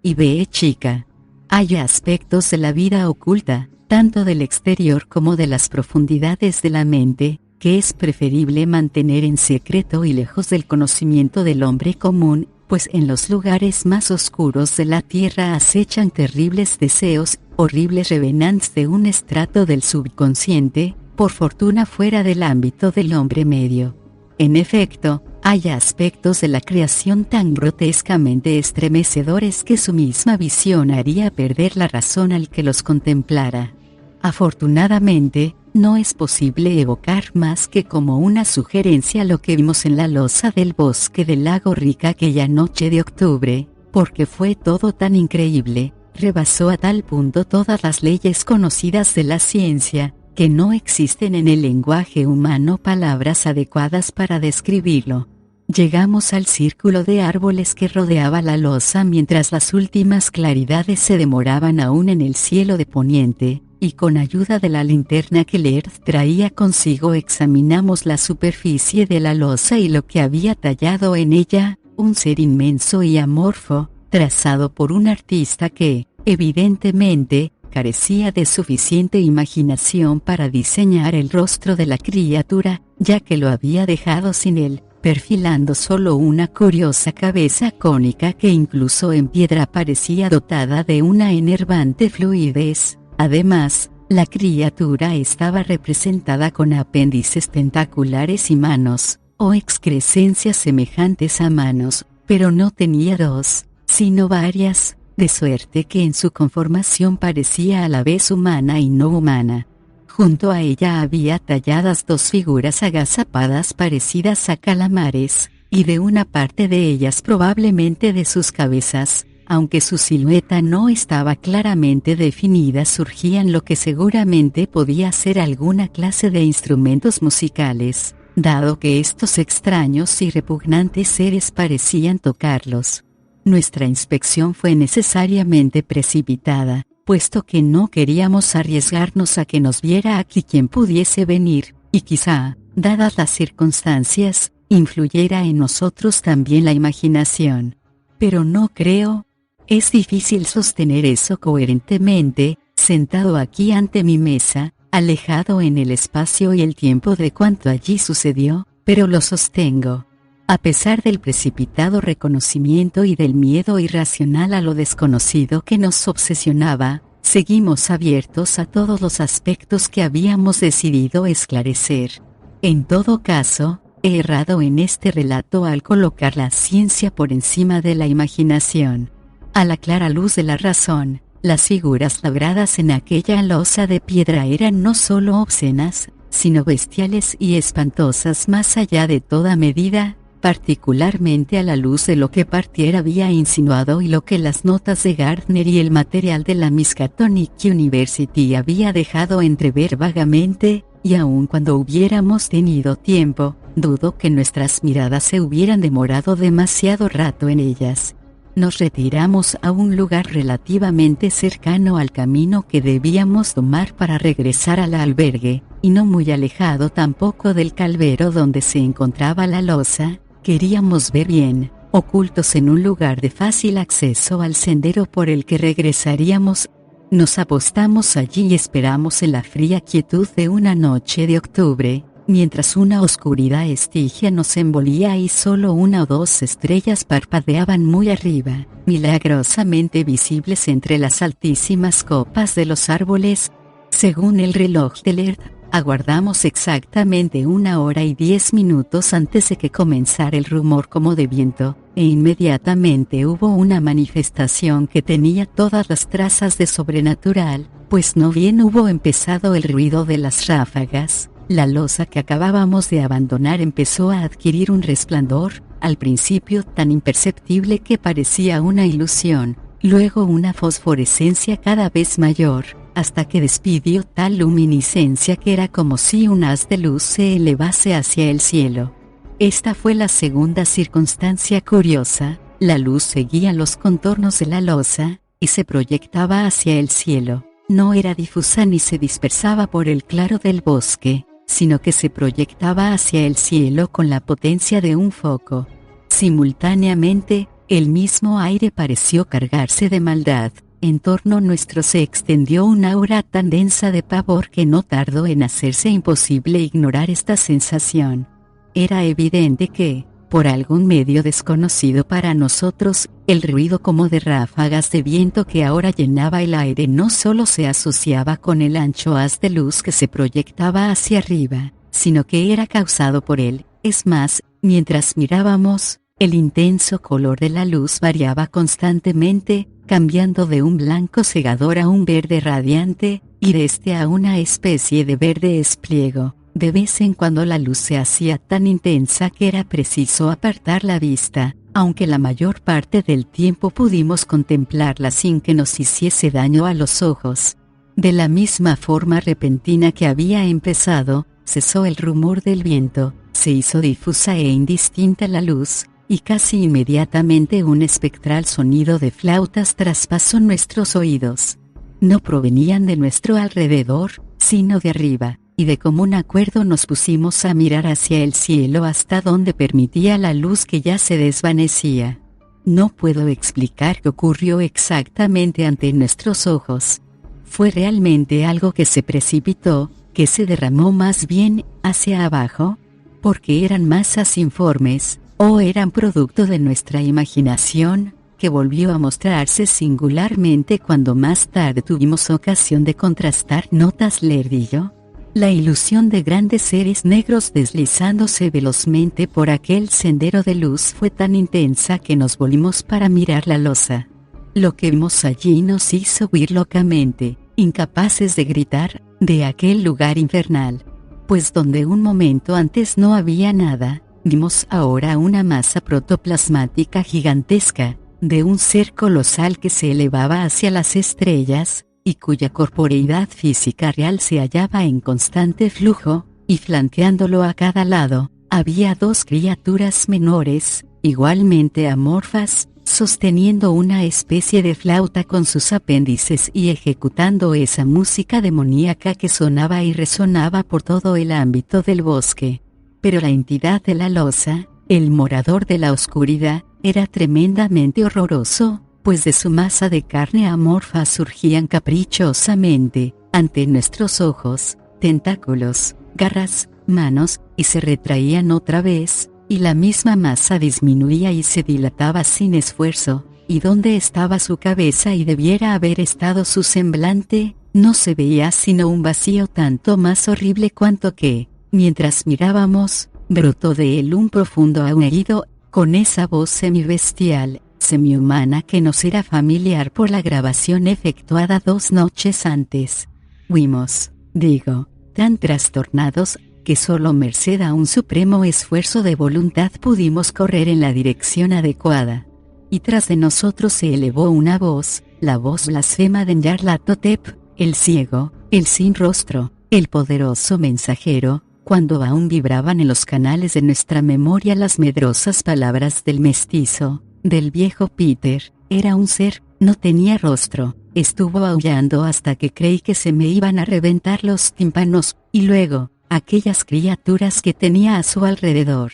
y ve, chica. Hay aspectos de la vida oculta, tanto del exterior como de las profundidades de la mente, que es preferible mantener en secreto y lejos del conocimiento del hombre común, pues en los lugares más oscuros de la tierra acechan terribles deseos, horribles revenants de un estrato del subconsciente, por fortuna fuera del ámbito del hombre medio. En efecto, hay aspectos de la creación tan grotescamente estremecedores que su misma visión haría perder la razón al que los contemplara. Afortunadamente, no es posible evocar más que como una sugerencia lo que vimos en la losa del bosque del lago Rica aquella noche de octubre, porque fue todo tan increíble, rebasó a tal punto todas las leyes conocidas de la ciencia, que no existen en el lenguaje humano palabras adecuadas para describirlo. Llegamos al círculo de árboles que rodeaba la losa mientras las últimas claridades se demoraban aún en el cielo de poniente, y con ayuda de la linterna que Laird traía consigo examinamos la superficie de la losa y lo que había tallado en ella, un ser inmenso y amorfo, trazado por un artista que, evidentemente, carecía de suficiente imaginación para diseñar el rostro de la criatura, ya que lo había dejado sin él, perfilando solo una curiosa cabeza cónica que incluso en piedra parecía dotada de una enervante fluidez. Además, la criatura estaba representada con apéndices tentaculares y manos, o excrescencias semejantes a manos, pero no tenía dos, sino varias, de suerte que en su conformación parecía a la vez humana y no humana. Junto a ella había talladas dos figuras agazapadas parecidas a calamares, y de una parte de ellas probablemente de sus cabezas, aunque su silueta no estaba claramente definida, surgían lo que seguramente podía ser alguna clase de instrumentos musicales, dado que estos extraños y repugnantes seres parecían tocarlos. Nuestra inspección fue necesariamente precipitada, puesto que no queríamos arriesgarnos a que nos viera aquí quien pudiese venir, y quizá, dadas las circunstancias, influyera en nosotros también la imaginación. Pero no creo. Es difícil sostener eso coherentemente, sentado aquí ante mi mesa, alejado en el espacio y el tiempo de cuanto allí sucedió, pero lo sostengo. A pesar del precipitado reconocimiento y del miedo irracional a lo desconocido que nos obsesionaba, seguimos abiertos a todos los aspectos que habíamos decidido esclarecer. En todo caso, he errado en este relato al colocar la ciencia por encima de la imaginación. A la clara luz de la razón, las figuras labradas en aquella losa de piedra eran no solo obscenas, sino bestiales y espantosas más allá de toda medida, particularmente a la luz de lo que Partier había insinuado y lo que las notas de Gardner y el material de la Miskatonic University había dejado entrever vagamente, y aun cuando hubiéramos tenido tiempo, dudo que nuestras miradas se hubieran demorado demasiado rato en ellas. Nos retiramos a un lugar relativamente cercano al camino que debíamos tomar para regresar al albergue, y no muy alejado tampoco del calvero donde se encontraba la losa. Queríamos ver bien, ocultos en un lugar de fácil acceso al sendero por el que regresaríamos. Nos apostamos allí y esperamos en la fría quietud de una noche de octubre, mientras una oscuridad estigia nos envolvía y solo una o dos estrellas parpadeaban muy arriba, milagrosamente visibles entre las altísimas copas de los árboles. Según el reloj de Laird, aguardamos exactamente 1 hora y 10 minutos antes de que comenzara el rumor como de viento, e inmediatamente hubo una manifestación que tenía todas las trazas de sobrenatural, pues no bien hubo empezado el ruido de las ráfagas, la losa que acabábamos de abandonar empezó a adquirir un resplandor, al principio tan imperceptible que parecía una ilusión, luego una fosforescencia cada vez mayor, hasta que despidió tal luminiscencia que era como si un haz de luz se elevase hacia el cielo. Esta fue la segunda circunstancia curiosa: la luz seguía los contornos de la losa, y se proyectaba hacia el cielo. No era difusa ni se dispersaba por el claro del bosque, sino que se proyectaba hacia el cielo con la potencia de un foco. Simultáneamente, El mismo aire pareció cargarse de maldad. En torno nuestro se extendió un aura tan densa de pavor que no tardó en hacerse imposible ignorar esta sensación. Era evidente que, por algún medio desconocido para nosotros, el ruido como de ráfagas de viento que ahora llenaba el aire no solo se asociaba con el ancho haz de luz que se proyectaba hacia arriba, sino que era causado por él. Es más, mientras mirábamos, el intenso color de la luz variaba constantemente, cambiando de un blanco cegador a un verde radiante, y de este a una especie de verde espliego. De vez en cuando la luz se hacía tan intensa que era preciso apartar la vista, aunque la mayor parte del tiempo pudimos contemplarla sin que nos hiciese daño a los ojos. De la misma forma repentina que había empezado, cesó el rumor del viento, se hizo difusa e indistinta la luz, y casi inmediatamente un espectral sonido de flautas traspasó nuestros oídos. No provenían de nuestro alrededor, sino de arriba, y de común acuerdo nos pusimos a mirar hacia el cielo hasta donde permitía la luz que ya se desvanecía. No puedo explicar qué ocurrió exactamente ante nuestros ojos. Fue realmente algo que se precipitó, que se derramó más bien hacia abajo, porque eran masas informes, o eran producto de nuestra imaginación, que volvió a mostrarse singularmente cuando más tarde tuvimos ocasión de contrastar notas Lerdillo. La ilusión de grandes seres negros deslizándose velozmente por aquel sendero de luz fue tan intensa que nos volvimos para mirar la losa. Lo que vimos allí nos hizo huir locamente, incapaces de gritar, de aquel lugar infernal. Pues donde un momento antes no había nada, vimos ahora una masa protoplasmática gigantesca, de un ser colosal que se elevaba hacia las estrellas, y cuya corporeidad física real se hallaba en constante flujo, y flanqueándolo a cada lado, había dos criaturas menores, igualmente amorfas, sosteniendo una especie de flauta con sus apéndices y ejecutando esa música demoníaca que sonaba y resonaba por todo el ámbito del bosque. Pero la entidad de la losa, el morador de la oscuridad, era tremendamente horroroso, pues de su masa de carne amorfa surgían caprichosamente, ante nuestros ojos, tentáculos, garras, manos, y se retraían otra vez, y la misma masa disminuía y se dilataba sin esfuerzo, y donde estaba su cabeza y debiera haber estado su semblante, no se veía sino un vacío tanto más horrible cuanto que, mientras mirábamos, brotó de él un profundo aullido, con esa voz semibestial, semihumana que nos era familiar por la grabación efectuada 2 noches antes. Fuimos, digo, tan trastornados, que solo merced a un supremo esfuerzo de voluntad pudimos correr en la dirección adecuada. Y tras de nosotros se elevó una voz, la voz blasfema de Nyarlathotep, el ciego, el sin rostro, el poderoso mensajero, cuando aún vibraban en los canales de nuestra memoria las medrosas palabras del mestizo, del viejo Peter. Era un ser, no tenía rostro, estuvo aullando hasta que creí que se me iban a reventar los tímpanos, y luego, aquellas criaturas que tenía a su alrededor,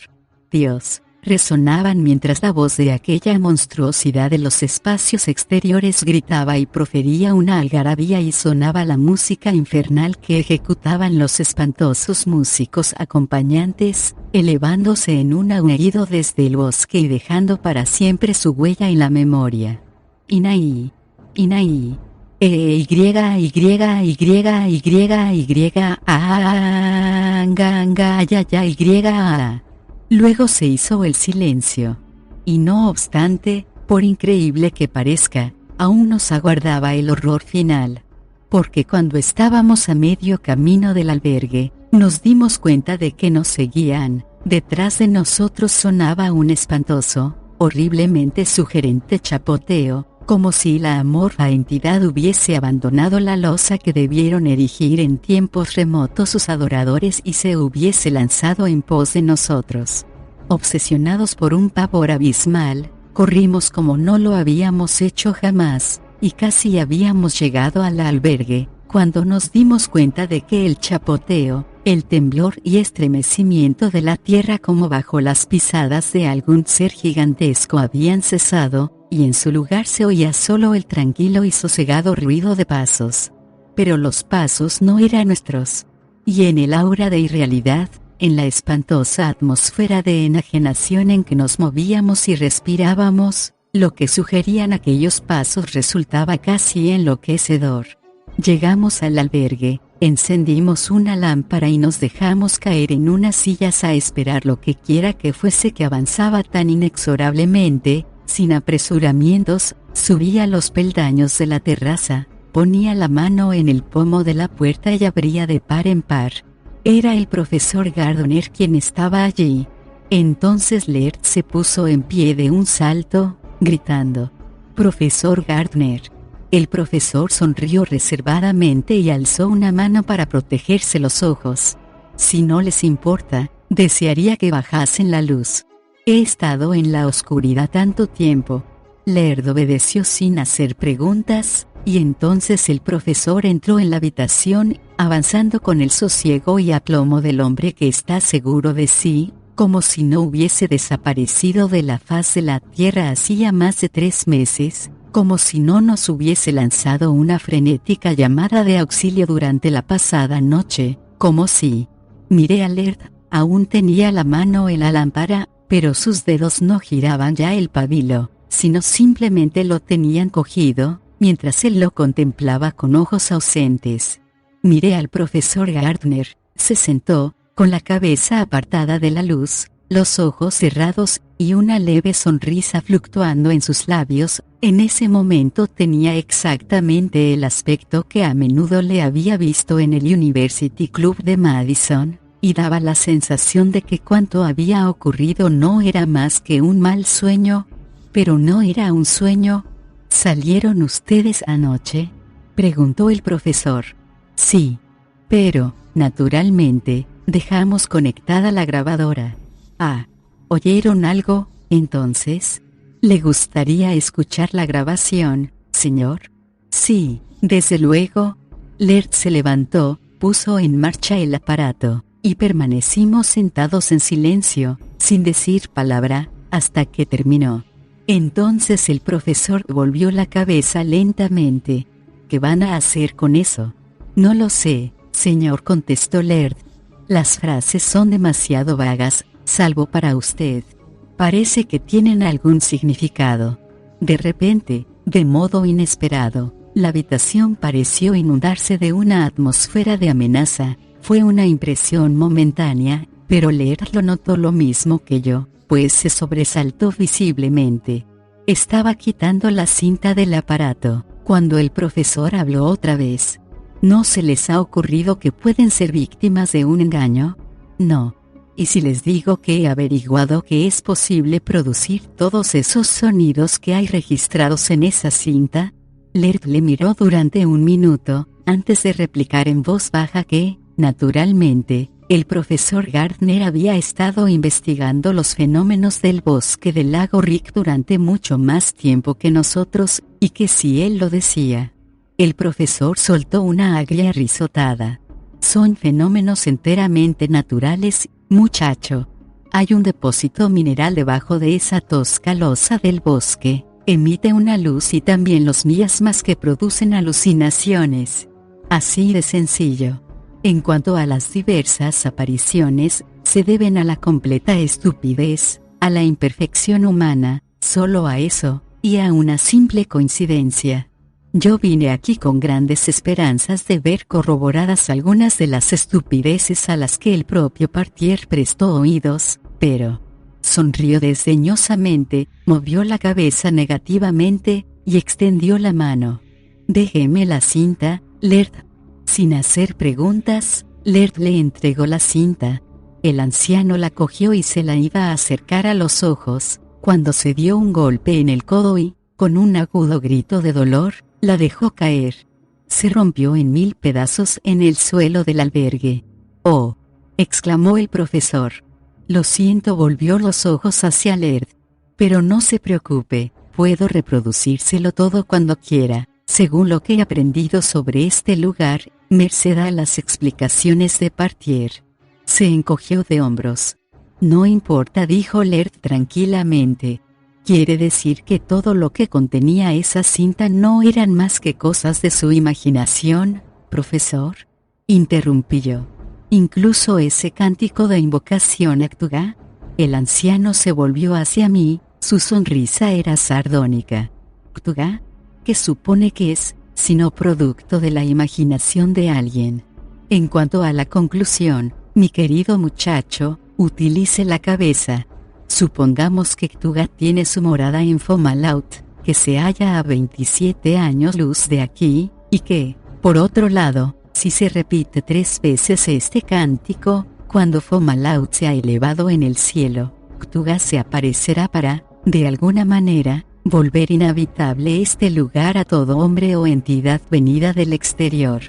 Dios, resonaban mientras la voz de aquella monstruosidad de los espacios exteriores gritaba y profería una algarabía y sonaba la música infernal que ejecutaban los espantosos músicos acompañantes, elevándose en un aullido desde el bosque y dejando para siempre su huella en la memoria. Inaí, Inaí, Luego se hizo el silencio. Y no obstante, por increíble que parezca, aún nos aguardaba el horror final. Porque cuando estábamos a medio camino del albergue, nos dimos cuenta de que nos seguían. Detrás de nosotros sonaba un espantoso, horriblemente sugerente chapoteo, como si la amorfa entidad hubiese abandonado la losa que debieron erigir en tiempos remotos sus adoradores y se hubiese lanzado en pos de nosotros. Obsesionados por un pavor abismal, corrimos como no lo habíamos hecho jamás, y casi habíamos llegado al albergue, cuando nos dimos cuenta de que el chapoteo, El temblor y estremecimiento de la tierra como bajo las pisadas de algún ser gigantesco habían cesado, y en su lugar se oía solo el tranquilo y sosegado ruido de pasos. Pero los pasos no eran nuestros. Y en el aura de irrealidad, en la espantosa atmósfera de enajenación en que nos movíamos y respirábamos, lo que sugerían aquellos pasos resultaba casi enloquecedor. Llegamos al albergue, encendimos una lámpara y nos dejamos caer en unas sillas a esperar lo que quiera que fuese que avanzaba tan inexorablemente, sin apresuramientos. Subía los peldaños de la terraza, ponía la mano en el pomo de la puerta y abría de par en par. Era el profesor Gardner quien estaba allí. Entonces Laird se puso en pie de un salto, gritando: «¡Profesor Gardner!». El profesor sonrió reservadamente y alzó una mano para protegerse los ojos. «Si no les importa, desearía que bajasen la luz. He estado en la oscuridad tanto tiempo». Laird obedeció sin hacer preguntas, y entonces el profesor entró en la habitación, avanzando con el sosiego y aplomo del hombre que está seguro de sí, como si no hubiese desaparecido de la faz de la tierra hacía más de 3 meses, como si no nos hubiese lanzado una frenética llamada de auxilio durante la pasada noche, como si... Miré a Laird, aún tenía la mano en la lámpara, pero sus dedos no giraban ya el pabilo, sino simplemente lo tenían cogido, mientras él lo contemplaba con ojos ausentes. Miré al profesor Gardner, se sentó, con la cabeza apartada de la luz, los ojos cerrados, y una leve sonrisa fluctuando en sus labios. En ese momento tenía exactamente el aspecto que a menudo le había visto en el University Club de Madison, y daba la sensación de que cuanto había ocurrido no era más que un mal sueño. Pero no era un sueño. ¿Salieron ustedes anoche?, preguntó el profesor. Sí. Pero, naturalmente, dejamos conectada la grabadora. Ah, ¿oyeron algo, entonces? ¿Le gustaría escuchar la grabación, señor? Sí, desde luego. Laird se levantó, puso en marcha el aparato, y permanecimos sentados en silencio, sin decir palabra, hasta que terminó. Entonces el profesor volvió la cabeza lentamente. ¿Qué van a hacer con eso? No lo sé, señor, contestó Laird. Las frases son demasiado vagas, salvo para usted. Parece que tienen algún significado. De repente, de modo inesperado, la habitación pareció inundarse de una atmósfera de amenaza. Fue una impresión momentánea, pero Laird lo notó lo mismo que yo, pues se sobresaltó visiblemente. Estaba quitando la cinta del aparato, cuando el profesor habló otra vez. ¿No se les ha ocurrido que pueden ser víctimas de un engaño? No. ¿Y si les digo que he averiguado que es posible producir todos esos sonidos que hay registrados en esa cinta? Laird le miró durante un minuto, antes de replicar en voz baja que, naturalmente, el profesor Gardner había estado investigando los fenómenos del bosque del lago Rick durante mucho más tiempo que nosotros, y que si él lo decía. El profesor soltó una agria risotada. Son fenómenos enteramente naturales, muchacho. Hay un depósito mineral debajo de esa tosca losa del bosque, emite una luz y también los miasmas que producen alucinaciones. Así de sencillo. En cuanto a las diversas apariciones, se deben a la completa estupidez, a la imperfección humana, solo a eso, y a una simple coincidencia. Yo vine aquí con grandes esperanzas de ver corroboradas algunas de las estupideces a las que el propio Partier prestó oídos, pero... Sonrió desdeñosamente, movió la cabeza negativamente, y extendió la mano. «Déjeme la cinta, Laird». Sin hacer preguntas, Laird le entregó la cinta. El anciano la cogió y se la iba a acercar a los ojos, cuando se dio un golpe en el codo y, con un agudo grito de dolor, la dejó caer. Se rompió en 1000 pedazos en el suelo del albergue. «¡Oh!», exclamó el profesor. «Lo siento», volvió los ojos hacia Laird. «Pero no se preocupe, puedo reproducírselo todo cuando quiera, según lo que he aprendido sobre este lugar, merced a las explicaciones de Partier. Se encogió de hombros. No importa, dijo Laird tranquilamente. ¿Quiere decir que todo lo que contenía esa cinta no eran más que cosas de su imaginación, profesor? Interrumpí yo. ¿Incluso ese cántico de invocación a Cthulhu? El anciano se volvió hacia mí, su sonrisa era sardónica. ¿Cthulhu? ¿Qué supone que es, sino producto de la imaginación de alguien? En cuanto a la conclusión, mi querido muchacho, utilice la cabeza. Supongamos que Cthulhu tiene su morada en Fomalhaut, que se halla a 27 años luz de aquí, y que, por otro lado, si se repite 3 veces este cántico, cuando Fomalhaut se ha elevado en el cielo, Cthulhu se aparecerá para, de alguna manera, volver inhabitable este lugar a todo hombre o entidad venida del exterior.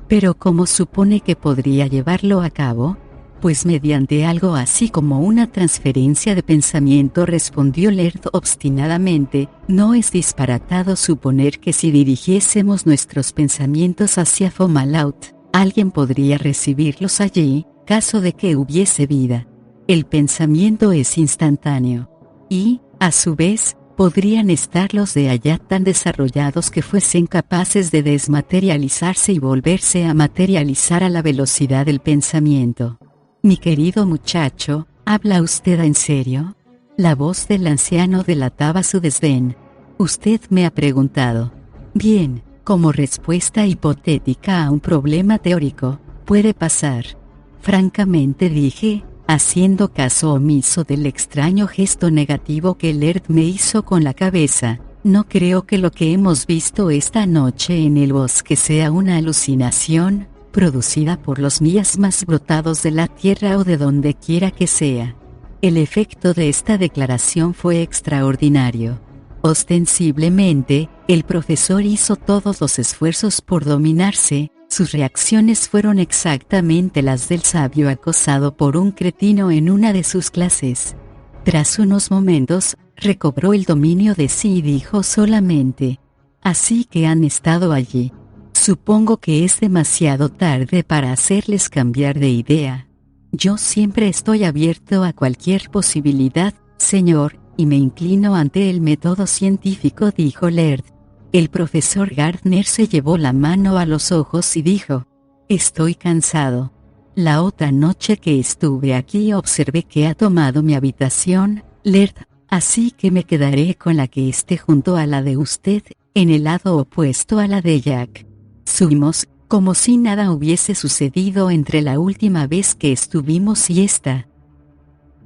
Pero ¿cómo supone que podría llevarlo a cabo? Pues mediante algo así como una transferencia de pensamiento, respondió Laird obstinadamente. No es disparatado suponer que si dirigiésemos nuestros pensamientos hacia Fomalhaut, alguien podría recibirlos allí, caso de que hubiese vida. El pensamiento es instantáneo. Y, a su vez, podrían estar los de allá tan desarrollados que fuesen capaces de desmaterializarse y volverse a materializar a la velocidad del pensamiento. Mi querido muchacho, ¿habla usted en serio? La voz del anciano delataba su desdén. Usted me ha preguntado. Bien, como respuesta hipotética a un problema teórico, puede pasar. Francamente, dije, haciendo caso omiso del extraño gesto negativo que Laird me hizo con la cabeza, no creo que lo que hemos visto esta noche en el bosque sea una alucinación, producida por los miasmas brotados de la tierra o de donde quiera que sea. El efecto de esta declaración fue extraordinario. Ostensiblemente, el profesor hizo todos los esfuerzos por dominarse, sus reacciones fueron exactamente las del sabio acosado por un cretino en una de sus clases. Tras unos momentos, recobró el dominio de sí y dijo solamente: «Así que han estado allí. Supongo que es demasiado tarde para hacerles cambiar de idea. Yo siempre estoy abierto a cualquier posibilidad, señor, y me inclino ante el método científico», dijo Laird. El profesor Gardner se llevó la mano a los ojos y dijo: «Estoy cansado. La otra noche que estuve aquí observé que ha tomado mi habitación, Laird, así que me quedaré con la que esté junto a la de usted, en el lado opuesto a la de Jack». Subimos, como si nada hubiese sucedido entre la última vez que estuvimos y esta.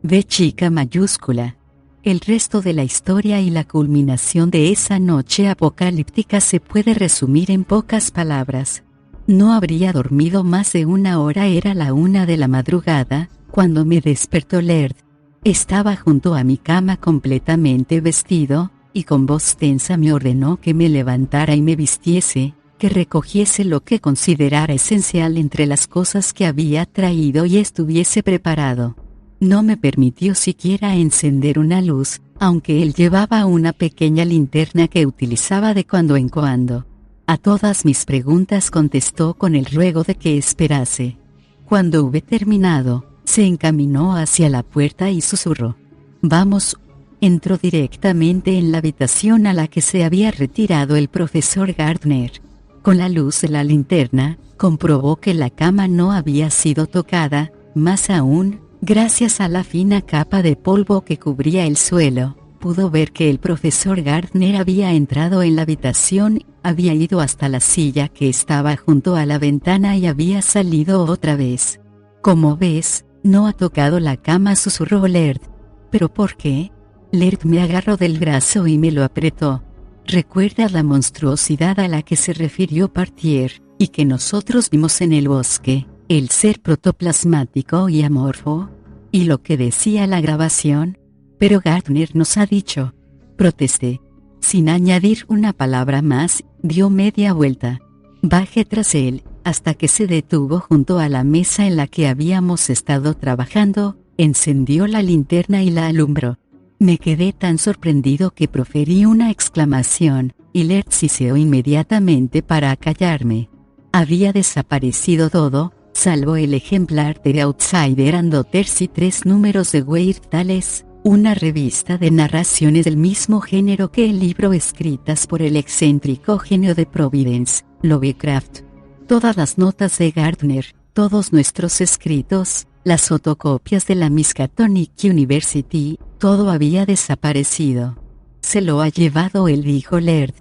B chica mayúscula. El resto de la historia y la culminación de esa noche apocalíptica se puede resumir en pocas palabras. No habría dormido más de 1 hora, era la 1 de la madrugada, cuando me despertó Laird. Estaba junto a mi cama completamente vestido, y con voz tensa me ordenó que me levantara y me vistiese, que recogiese lo que considerara esencial entre las cosas que había traído y estuviese preparado. No me permitió siquiera encender una luz, aunque él llevaba una pequeña linterna que utilizaba de cuando en cuando. A todas mis preguntas contestó con el ruego de que esperase. Cuando hube terminado, se encaminó hacia la puerta y susurró: «Vamos». Entró directamente en la habitación a la que se había retirado el profesor Gardner. Con la luz de la linterna, comprobó que la cama no había sido tocada, más aún, gracias a la fina capa de polvo que cubría el suelo, pudo ver que el profesor Gardner había entrado en la habitación, había ido hasta la silla que estaba junto a la ventana y había salido otra vez. «Como ves, no ha tocado la cama», susurró Laird. «¿Pero por qué?». Laird me agarró del brazo y me lo apretó. «¿Recuerdas la monstruosidad a la que se refirió Partier, y que nosotros vimos en el bosque, el ser protoplasmático y amorfo? ¿Y lo que decía la grabación?». «Pero Gardner nos ha dicho». Protesté. Sin añadir una palabra más, dio media vuelta. Bajé tras él, hasta que se detuvo junto a la mesa en la que habíamos estado trabajando, encendió la linterna y la alumbró. Me quedé tan sorprendido que proferí una exclamación, y Laird siseó inmediatamente para acallarme. Había desaparecido todo, salvo el ejemplar de Outsider and Others y 3 números de Weird Tales, una revista de narraciones del mismo género que el libro escritas por el excéntrico genio de Providence, Lovecraft. Todas las notas de Gardner, todos nuestros escritos, las fotocopias de la Miskatonic University, todo había desaparecido. Se lo ha llevado él, dijo Laird.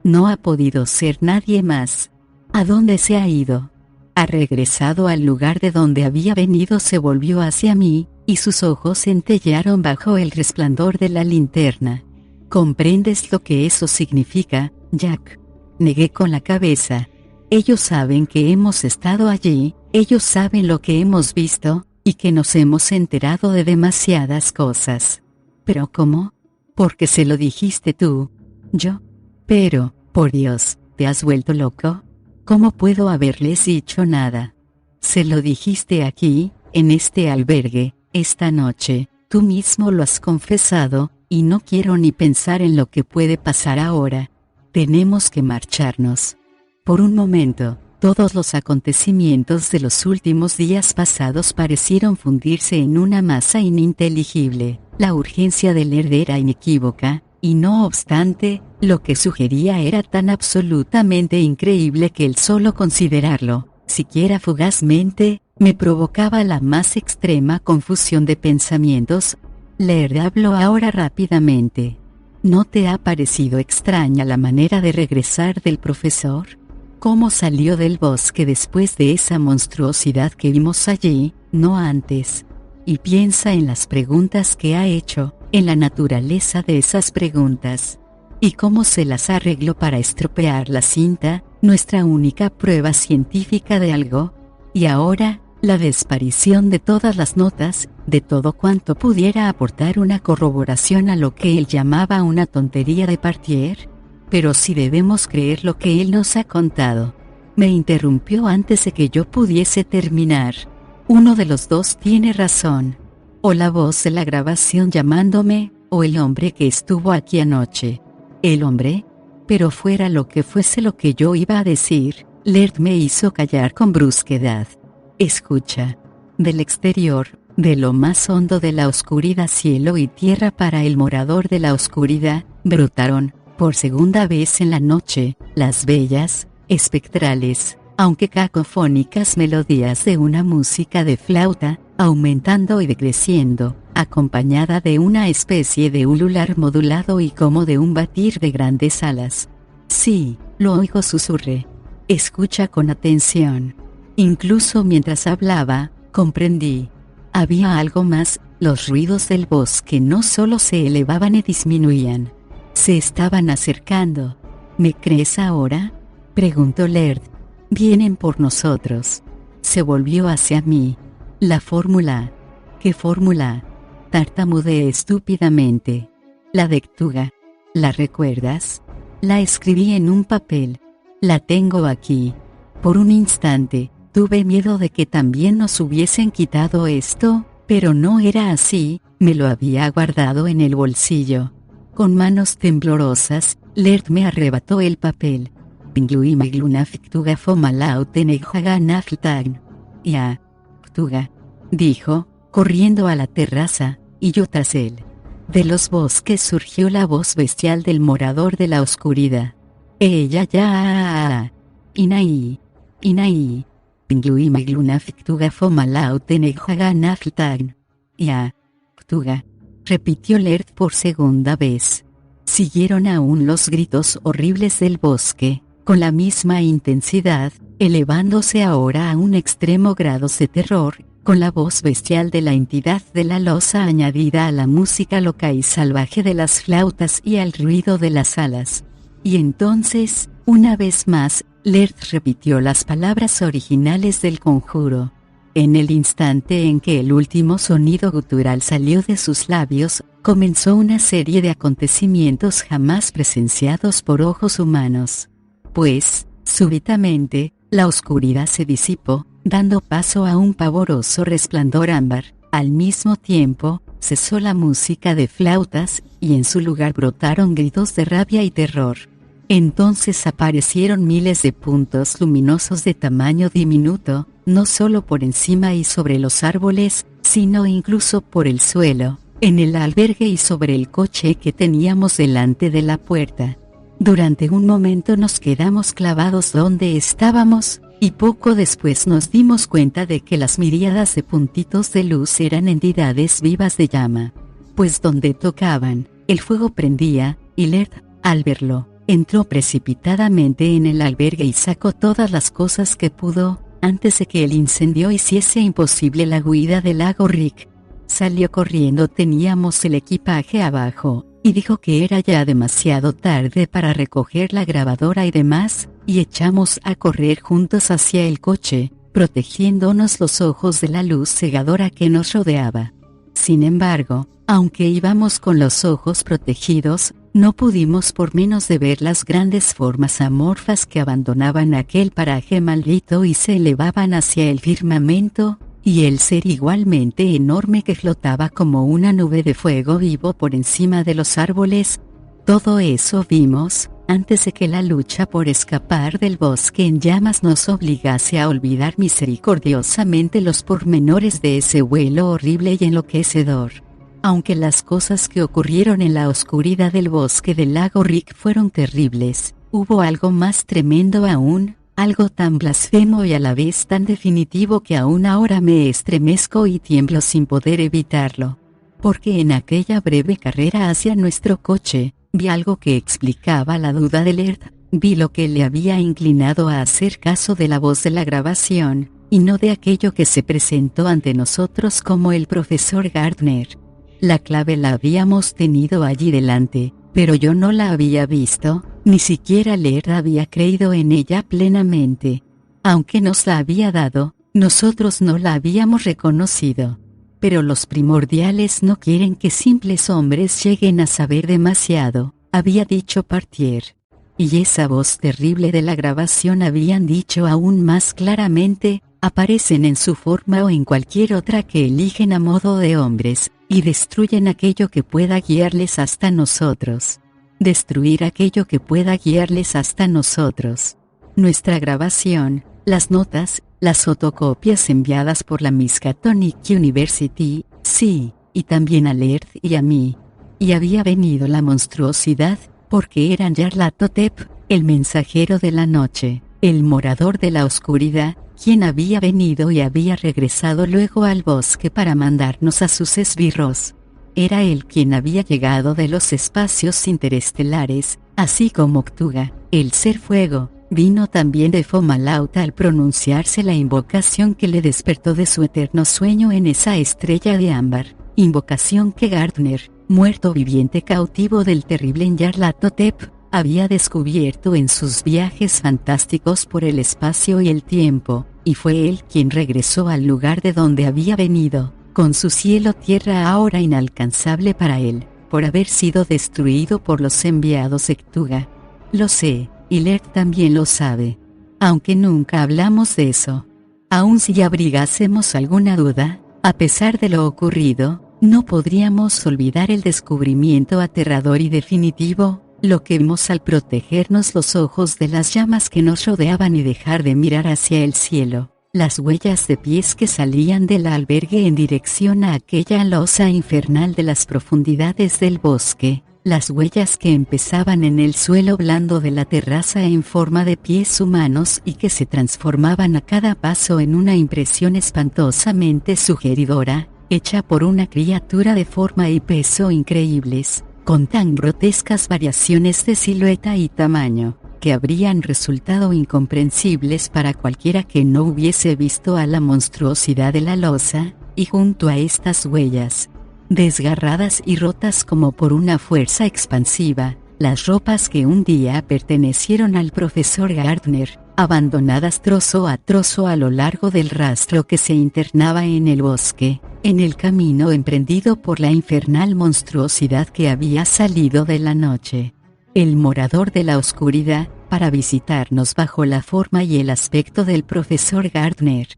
No ha podido ser nadie más. ¿A dónde se ha ido? Ha regresado al lugar de donde había venido. Se volvió hacia mí, y sus ojos centellearon bajo el resplandor de la linterna. ¿Comprendes lo que eso significa, Jack? Negué con la cabeza. Ellos saben que hemos estado allí, ellos saben lo que hemos visto, y que nos hemos enterado de demasiadas cosas. ¿Pero cómo? Porque se lo dijiste tú. ¿Yo? Pero, por Dios, ¿te has vuelto loco? ¿Cómo puedo haberles dicho nada? Se lo dijiste aquí, en este albergue, esta noche, tú mismo lo has confesado, y no quiero ni pensar en lo que puede pasar ahora. Tenemos que marcharnos. Por un momento, todos los acontecimientos de los últimos días pasados parecieron fundirse en una masa ininteligible. La urgencia del Laird era inequívoca, y no obstante, lo que sugería era tan absolutamente increíble que el solo considerarlo, siquiera fugazmente, me provocaba la más extrema confusión de pensamientos. Laird habló ahora rápidamente. ¿No te ha parecido extraña la manera de regresar del profesor? ¿Cómo salió del bosque después de esa monstruosidad que vimos allí, no antes? Y piensa en las preguntas que ha hecho, en la naturaleza de esas preguntas. ¿Y cómo se las arregló para estropear la cinta, nuestra única prueba científica de algo? Y ahora, la desaparición de todas las notas, de todo cuanto pudiera aportar una corroboración a lo que él llamaba una tontería de Partier. Pero si debemos creer lo que él nos ha contado. Me interrumpió antes de que yo pudiese terminar. Uno de los dos tiene razón. O la voz de la grabación llamándome, o el hombre que estuvo aquí anoche. ¿El hombre? Pero fuera lo que fuese lo que yo iba a decir, Laird me hizo callar con brusquedad. Escucha. Del exterior, de lo más hondo de la oscuridad, cielo y tierra para el morador de la oscuridad, brotaron, por segunda vez en la noche, las bellas, espectrales, aunque cacofónicas melodías de una música de flauta, aumentando y decreciendo, acompañada de una especie de ulular modulado y como de un batir de grandes alas. Sí, lo oigo, susurré. Escucha con atención. Incluso mientras hablaba, comprendí. Había algo más, los ruidos del bosque no solo se elevaban y disminuían. Se estaban acercando. ¿Me crees ahora? Preguntó Laird. Vienen por nosotros. Se volvió hacia mí. La fórmula. ¿Qué fórmula? Tartamudeé estúpidamente. La de Cthulhu. ¿La recuerdas? La escribí en un papel. La tengo aquí. Por un instante, tuve miedo de que también nos hubiesen quitado esto, pero no era así, me lo había guardado en el bolsillo. Con manos temblorosas, Laird me arrebató el papel. Ya. Cthulhu, dijo, corriendo a la terraza, y yo tras él. De los bosques surgió la voz bestial del morador de la oscuridad. Ella ya. Inaí. Inaí. Ya. Cthulhu, repitió Laird por segunda vez. Siguieron aún los gritos horribles del bosque, con la misma intensidad, elevándose ahora a un extremo grado de terror, con la voz bestial de la entidad de la losa añadida a la música loca y salvaje de las flautas y al ruido de las alas. Y entonces, una vez más, Laird repitió las palabras originales del conjuro. En el instante en que el último sonido gutural salió de sus labios, comenzó una serie de acontecimientos jamás presenciados por ojos humanos. Pues, súbitamente, la oscuridad se disipó, dando paso a un pavoroso resplandor ámbar. Al mismo tiempo, cesó la música de flautas, y en su lugar brotaron gritos de rabia y terror. Entonces aparecieron miles de puntos luminosos de tamaño diminuto, no solo por encima y sobre los árboles, sino incluso por el suelo, en el albergue y sobre el coche que teníamos delante de la puerta. Durante un momento nos quedamos clavados donde estábamos, y poco después nos dimos cuenta de que las miríadas de puntitos de luz eran entidades vivas de llama. Pues donde tocaban, el fuego prendía, y Laird, al verlo, entró precipitadamente en el albergue y sacó todas las cosas que pudo, antes de que el incendio hiciese imposible la huida del lago Rick. Salió corriendo, teníamos el equipaje abajo, y dijo que era ya demasiado tarde para recoger la grabadora y demás, y echamos a correr juntos hacia el coche, protegiéndonos los ojos de la luz cegadora que nos rodeaba. Sin embargo, aunque íbamos con los ojos protegidos, no pudimos por menos de ver las grandes formas amorfas que abandonaban aquel paraje maldito y se elevaban hacia el firmamento, y el ser igualmente enorme que flotaba como una nube de fuego vivo por encima de los árboles. Todo eso vimos, antes de que la lucha por escapar del bosque en llamas nos obligase a olvidar misericordiosamente los pormenores de ese vuelo horrible y enloquecedor. Aunque las cosas que ocurrieron en la oscuridad del bosque del lago Rick fueron terribles, hubo algo más tremendo aún, algo tan blasfemo y a la vez tan definitivo que aún ahora me estremezco y tiemblo sin poder evitarlo. Porque en aquella breve carrera hacia nuestro coche, vi algo que explicaba la duda de Laird, vi lo que le había inclinado a hacer caso de la voz de la grabación, y no de aquello que se presentó ante nosotros como el profesor Gardner. La clave la habíamos tenido allí delante, pero yo no la había visto, ni siquiera Laird había creído en ella plenamente. Aunque nos la había dado, nosotros no la habíamos reconocido. Pero los primordiales no quieren que simples hombres lleguen a saber demasiado, había dicho Partier. Y esa voz terrible de la grabación habían dicho aún más claramente, aparecen en su forma o en cualquier otra que eligen a modo de hombres, y destruyen aquello que pueda guiarles hasta nosotros. Destruir aquello que pueda guiarles hasta nosotros. Nuestra grabación, las notas, las fotocopias enviadas por la Miskatonic University, sí, y también a Laird y a mí. Y había venido la monstruosidad, porque era Nyarlathotep, el mensajero de la noche, el morador de la oscuridad, quien había venido y había regresado luego al bosque para mandarnos a sus esbirros. Era él quien había llegado de los espacios interestelares, así como Cthulhu, el ser fuego, vino también de Fomalhaut al pronunciarse la invocación que le despertó de su eterno sueño en esa estrella de ámbar, invocación que Gardner, muerto viviente cautivo del terrible Nyarlathotep, había descubierto en sus viajes fantásticos por el espacio y el tiempo, y fue él quien regresó al lugar de donde había venido, con su cielo-tierra ahora inalcanzable para él, por haber sido destruido por los enviados de Cthulhu. Lo sé, y Laird también lo sabe. Aunque nunca hablamos de eso. Aun si abrigásemos alguna duda, a pesar de lo ocurrido, no podríamos olvidar el descubrimiento aterrador y definitivo, lo que vimos al protegernos los ojos de las llamas que nos rodeaban y dejar de mirar hacia el cielo, las huellas de pies que salían del albergue en dirección a aquella losa infernal de las profundidades del bosque, las huellas que empezaban en el suelo blando de la terraza en forma de pies humanos y que se transformaban a cada paso en una impresión espantosamente sugeridora, hecha por una criatura de forma y peso increíbles, con tan grotescas variaciones de silueta y tamaño, que habrían resultado incomprensibles para cualquiera que no hubiese visto a la monstruosidad de la losa, y junto a estas huellas, desgarradas y rotas como por una fuerza expansiva, las ropas que un día pertenecieron al profesor Gardner, abandonadas trozo a trozo a lo largo del rastro que se internaba en el bosque, en el camino emprendido por la infernal monstruosidad que había salido de la noche. El morador de la oscuridad, para visitarnos bajo la forma y el aspecto del profesor Gardner.